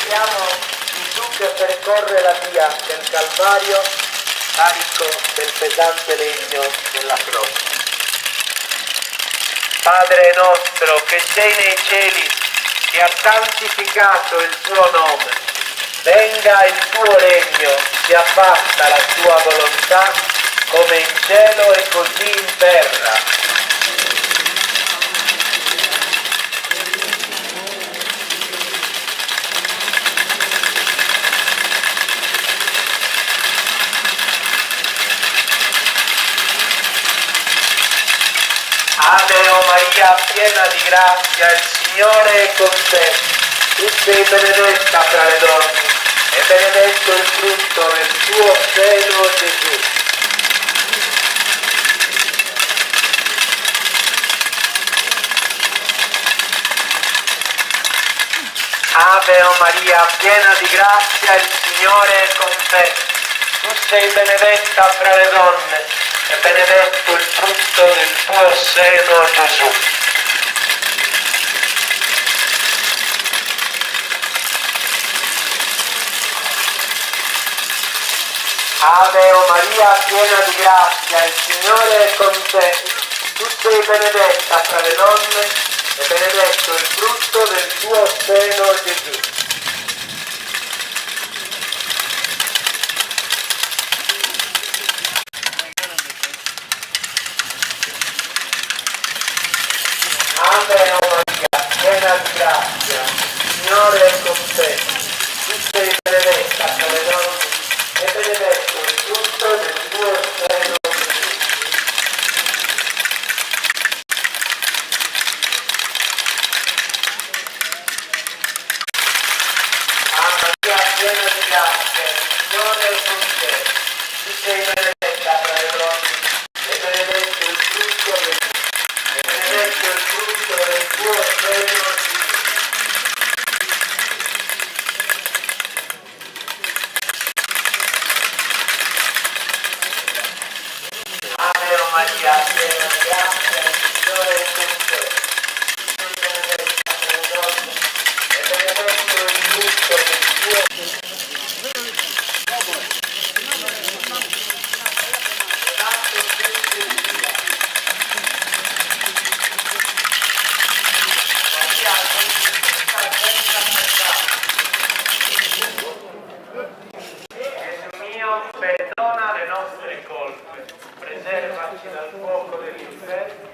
Siamo Gesù che percorre la via del Calvario carico del pesante legno della croce. Padre nostro che sei nei cieli, che ha santificato il tuo nome, venga il tuo regno, sia fatta la tua volontà, come in cielo e così in terra. Ave o Maria, piena di grazia, il Signore è con te. Tu sei benedetta fra le donne, e benedetto il frutto del tuo seno, Gesù. Ave o Maria, piena di grazia, il Signore è con te. Tu sei benedetta fra le donne, e benedetto il frutto del tuo seno, Gesù. Ave o Maria, piena di grazia, il Signore è con te. Tu sei benedetta fra le donne, e benedetto il frutto del tuo seno, Gesù. Ave o Maria, piena di grazia, il Signore è con te. Tu sei benedetta fra le donne, e benedetto il frutto del tuo seno, Gesù. Ave Maria, piena di grazia, il Signore è con te. Tu sei benedetta fra le donne, e benedetto il frutto del tuo seno, Gesù. Ave o Maria, piena di grazia, il Signore è con te. Tu sei benedetta fra le donne, e benedetto il frutto del tuo Gesù mio, perdona le nostre colpe, preservaci dal fuoco dell'inferno.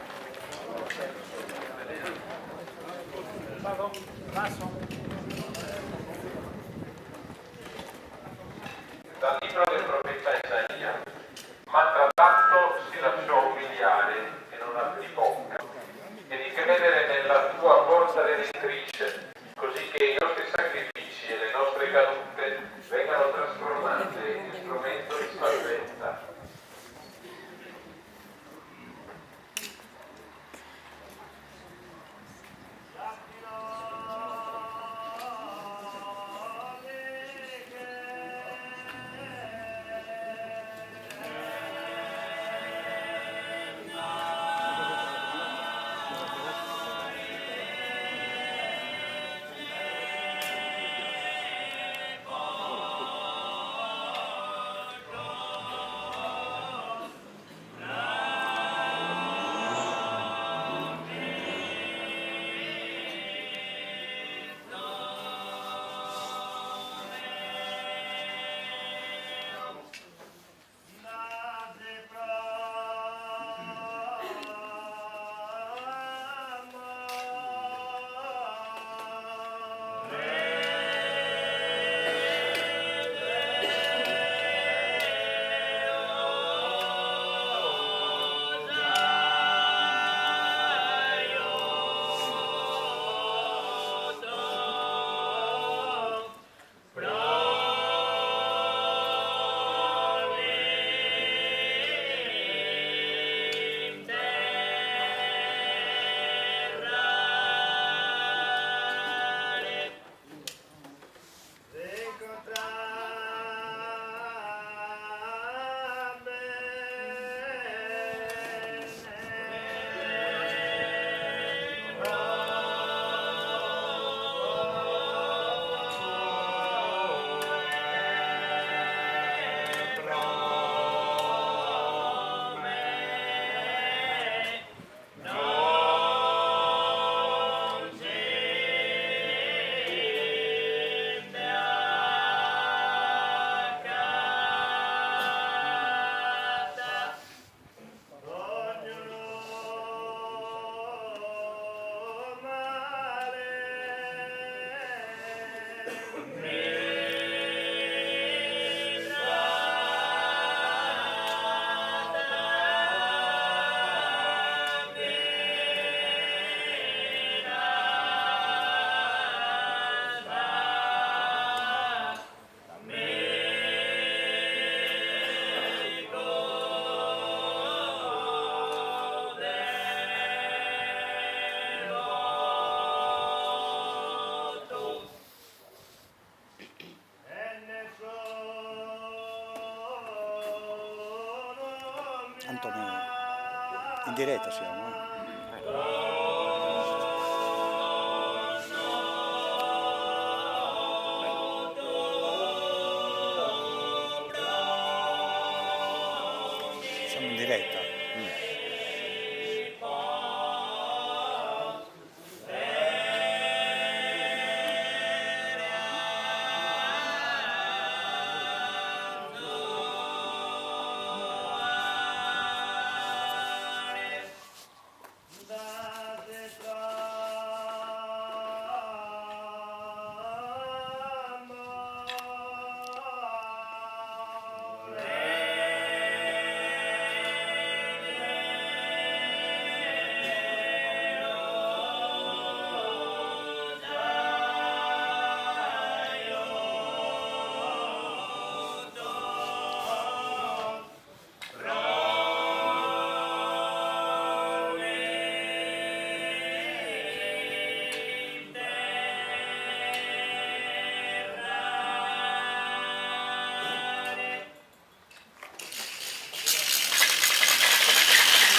Dal libro del profeta Isaia, ma tra l'altro si lasciò umiliare e non aprì bocca, e di credere nella tua forza redentrice, così che i nostri sacrifici e le nostre cadute vengano trasformate in strumento di salvezza. Antonio, in diretta siamo, Siamo in diretta.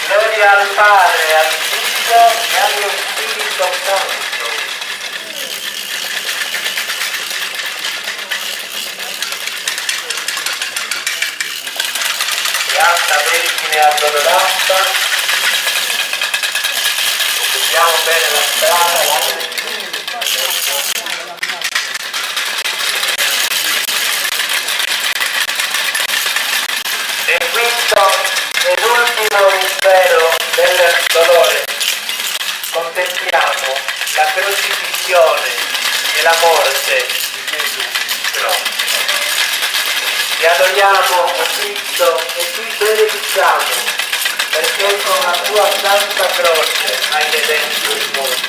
Gloria al Padre, al Figlio e allo Spirito Santo. Beata Vergine addolorata, occupiamo bene la strada, E quinto ed ultimo mistero del dolore, contempliamo la crocifissione e la morte di Gesù. Ti adoriamo, o Cristo, e ti benediciamo, perché con la tua santa croce hai redento il mondo.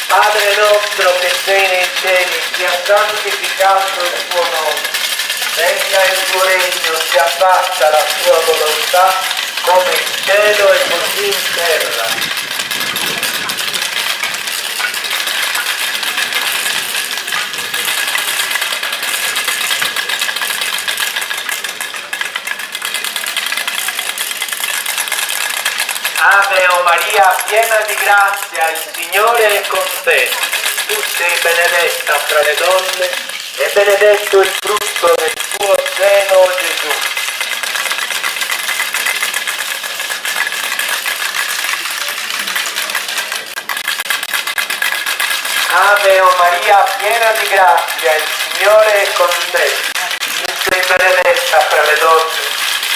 Padre nostro che sei nei cieli, sia santificato il tuo nome. Venga il tuo regno, sia fatta la tua volontà, come in cielo e così in terra. Ave o Maria, piena di grazia, il Signore è con te. Tu sei benedetta fra le donne e benedetto il frutto del tuo seno, Gesù. Ave o Maria, piena di grazia, il Signore è con te. Tu sei benedetta fra le donne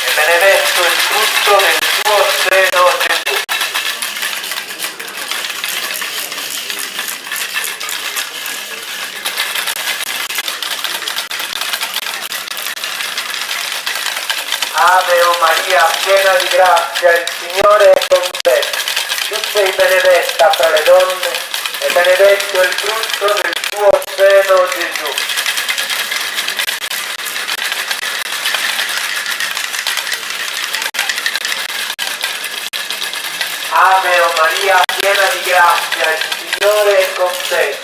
e benedetto il frutto del tuo seno, Gesù. Ave o Maria, piena di grazia, il Signore è con te. Tu sei benedetta fra le donne e benedetto il frutto del tuo seno, Gesù. Ave o Maria, piena di grazia, il Signore è con te.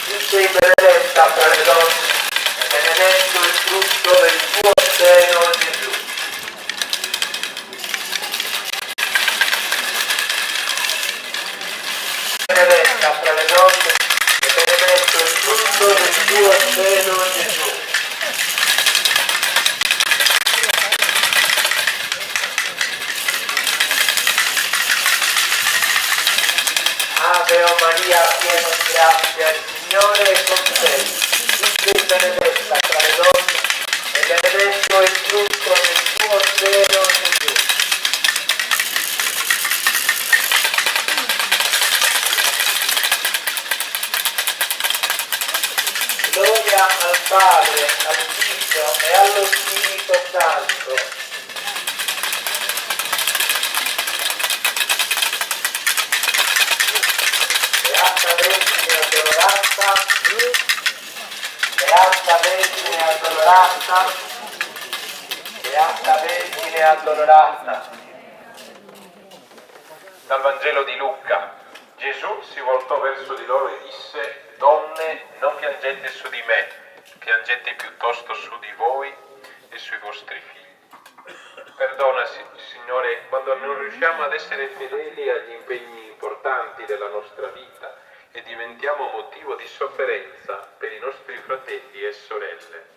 Tu sei benedetta fra le donne e benedetto il frutto del tuo seno, Gesù. Benedetta fra le donne e benedetto il frutto del tuo seno, Gesù. Ave o Maria, piena di grazia, il Signore è con te. Tu sei benedetta fra le donne e benedetto il frutto del tuo seno, Gesù. Gloria al Padre, al Figlio e allo Spirito Santo. Beata Vergine addolorata, Beata Vergine addolorata, Beata Vergine addolorata. Dal Vangelo di Luca. Gesù si voltò verso di loro e disse: Donne, non piangete su di me, piangete piuttosto su di voi e sui vostri figli. Perdona, Signore, quando non riusciamo ad essere fedeli agli impegni importanti della nostra vita e diventiamo motivo di sofferenza per i nostri fratelli e sorelle.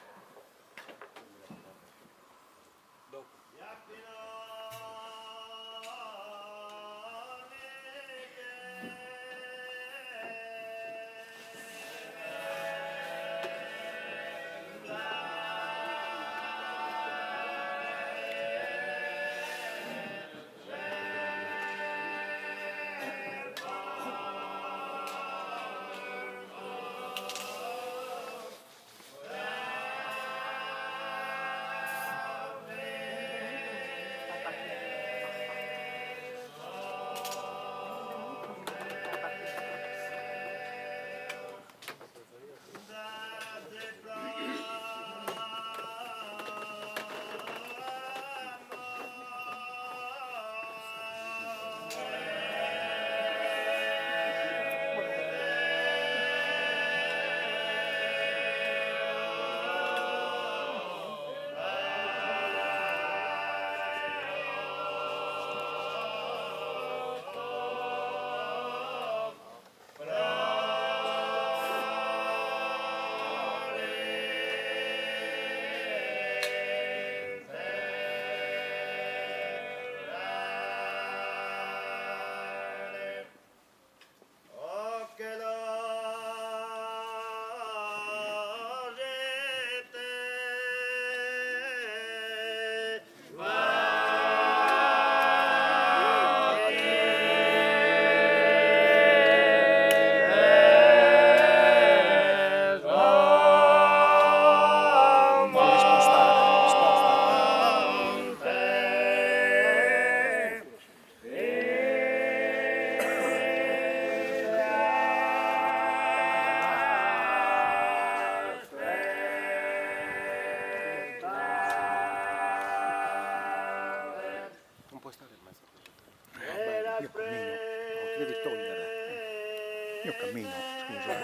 Io cammino, scusa.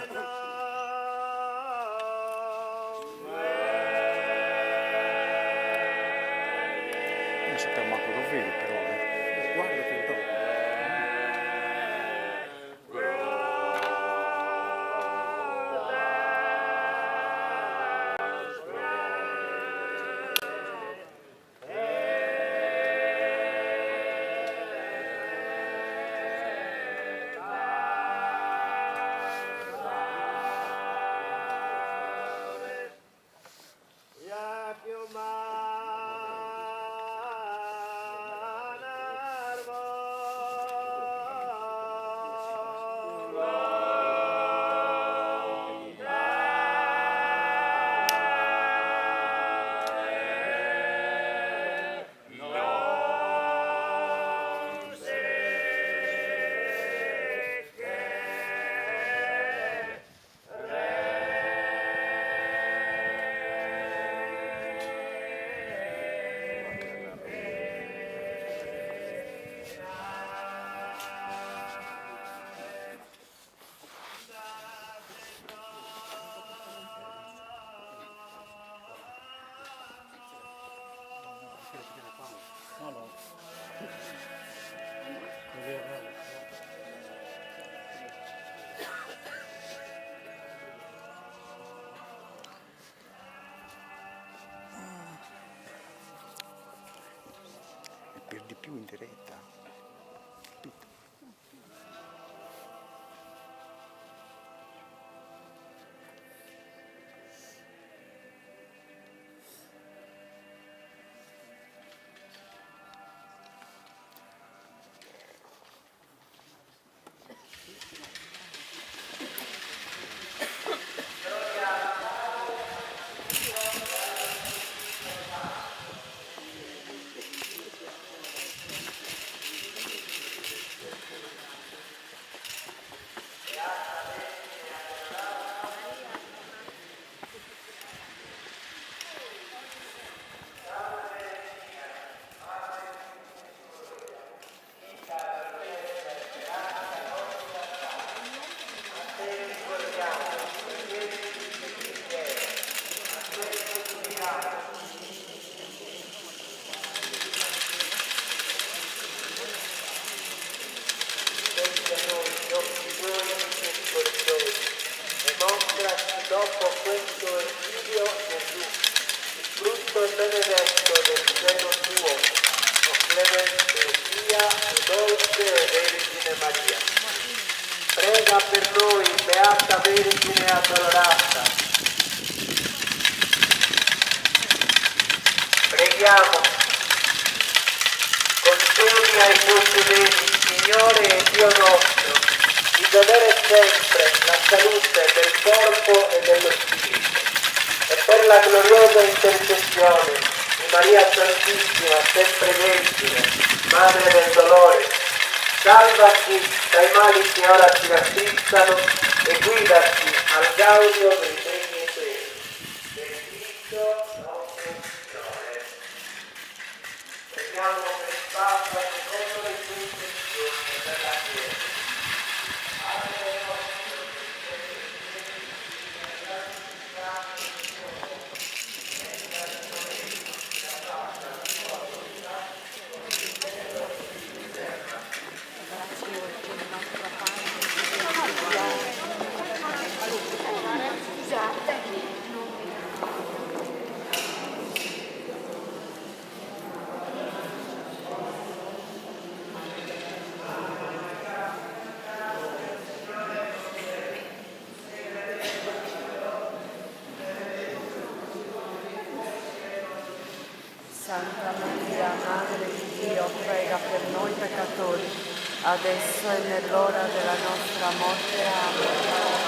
Non sapevo manco lo vedi però, guarda che dopo. Per di più in diretta. benedetto del seno tuo, o clemente sia, e dolce Vergine Maria. Prega per noi, Beata Vergine Addolorata. Preghiamo. Concedi ai tuoi fedeli, Signore e Dio nostro, di godere sempre la salute del corpo e dello spirito, e per la gloriosa intercessione di Maria Santissima, sempre Vergine, Madre del Dolore, salvaci dai mali che ora ci raffliggano e guidaci al gaudio dei beni eterni. Per Cristo nostro Signore. Preghiamo per il Papa secondo le sue intenzioni e per la Chiesa. Santa Maria, Madre di Dio, prega per noi peccatori, adesso e nell'ora della nostra morte. Amen.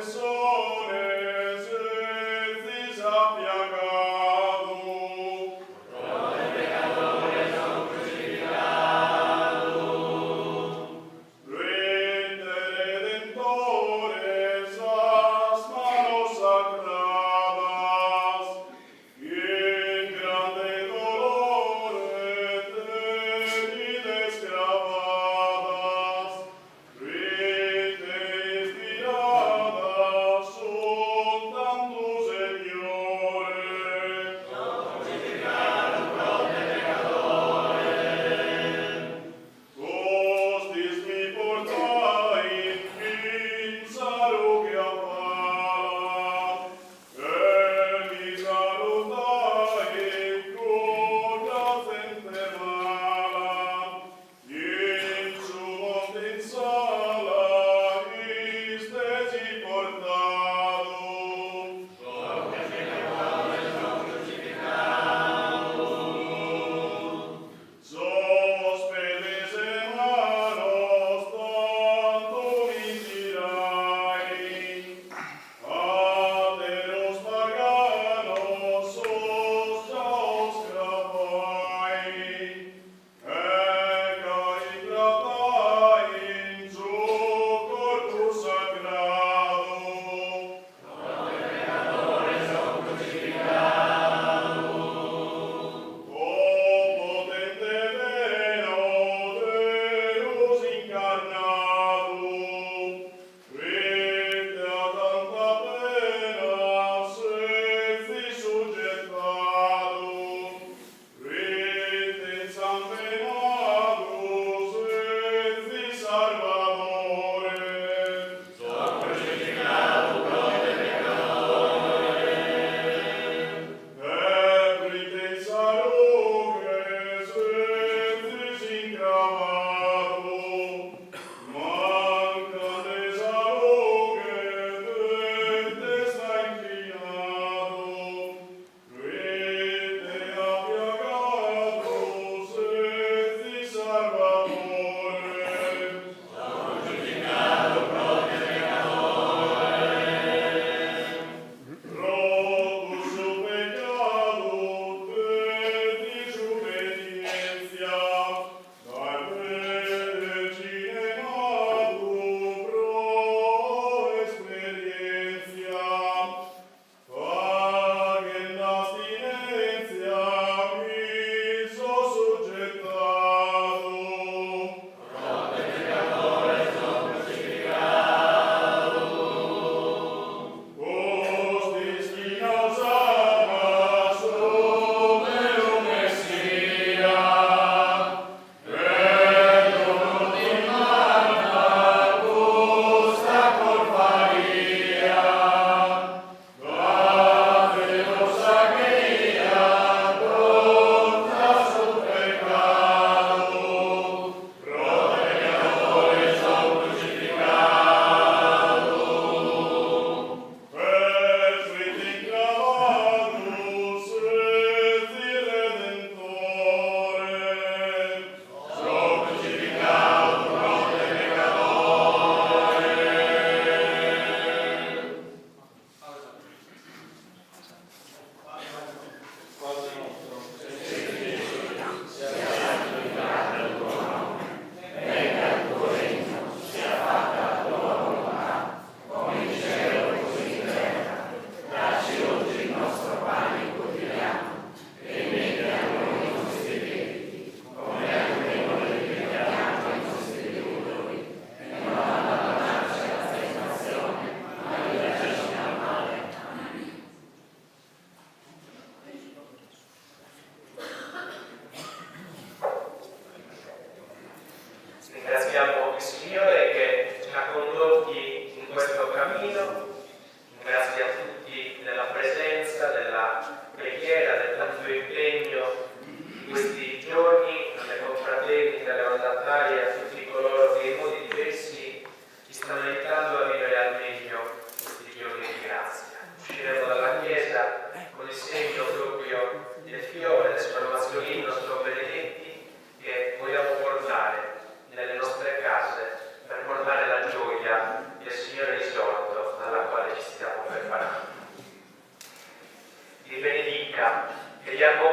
Rete ispirada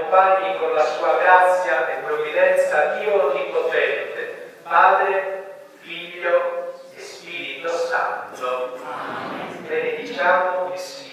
accompagni con la sua grazia e provvidenza Dio Onnipotente, Padre, Figlio e Spirito Santo. Benediciamo il Signore.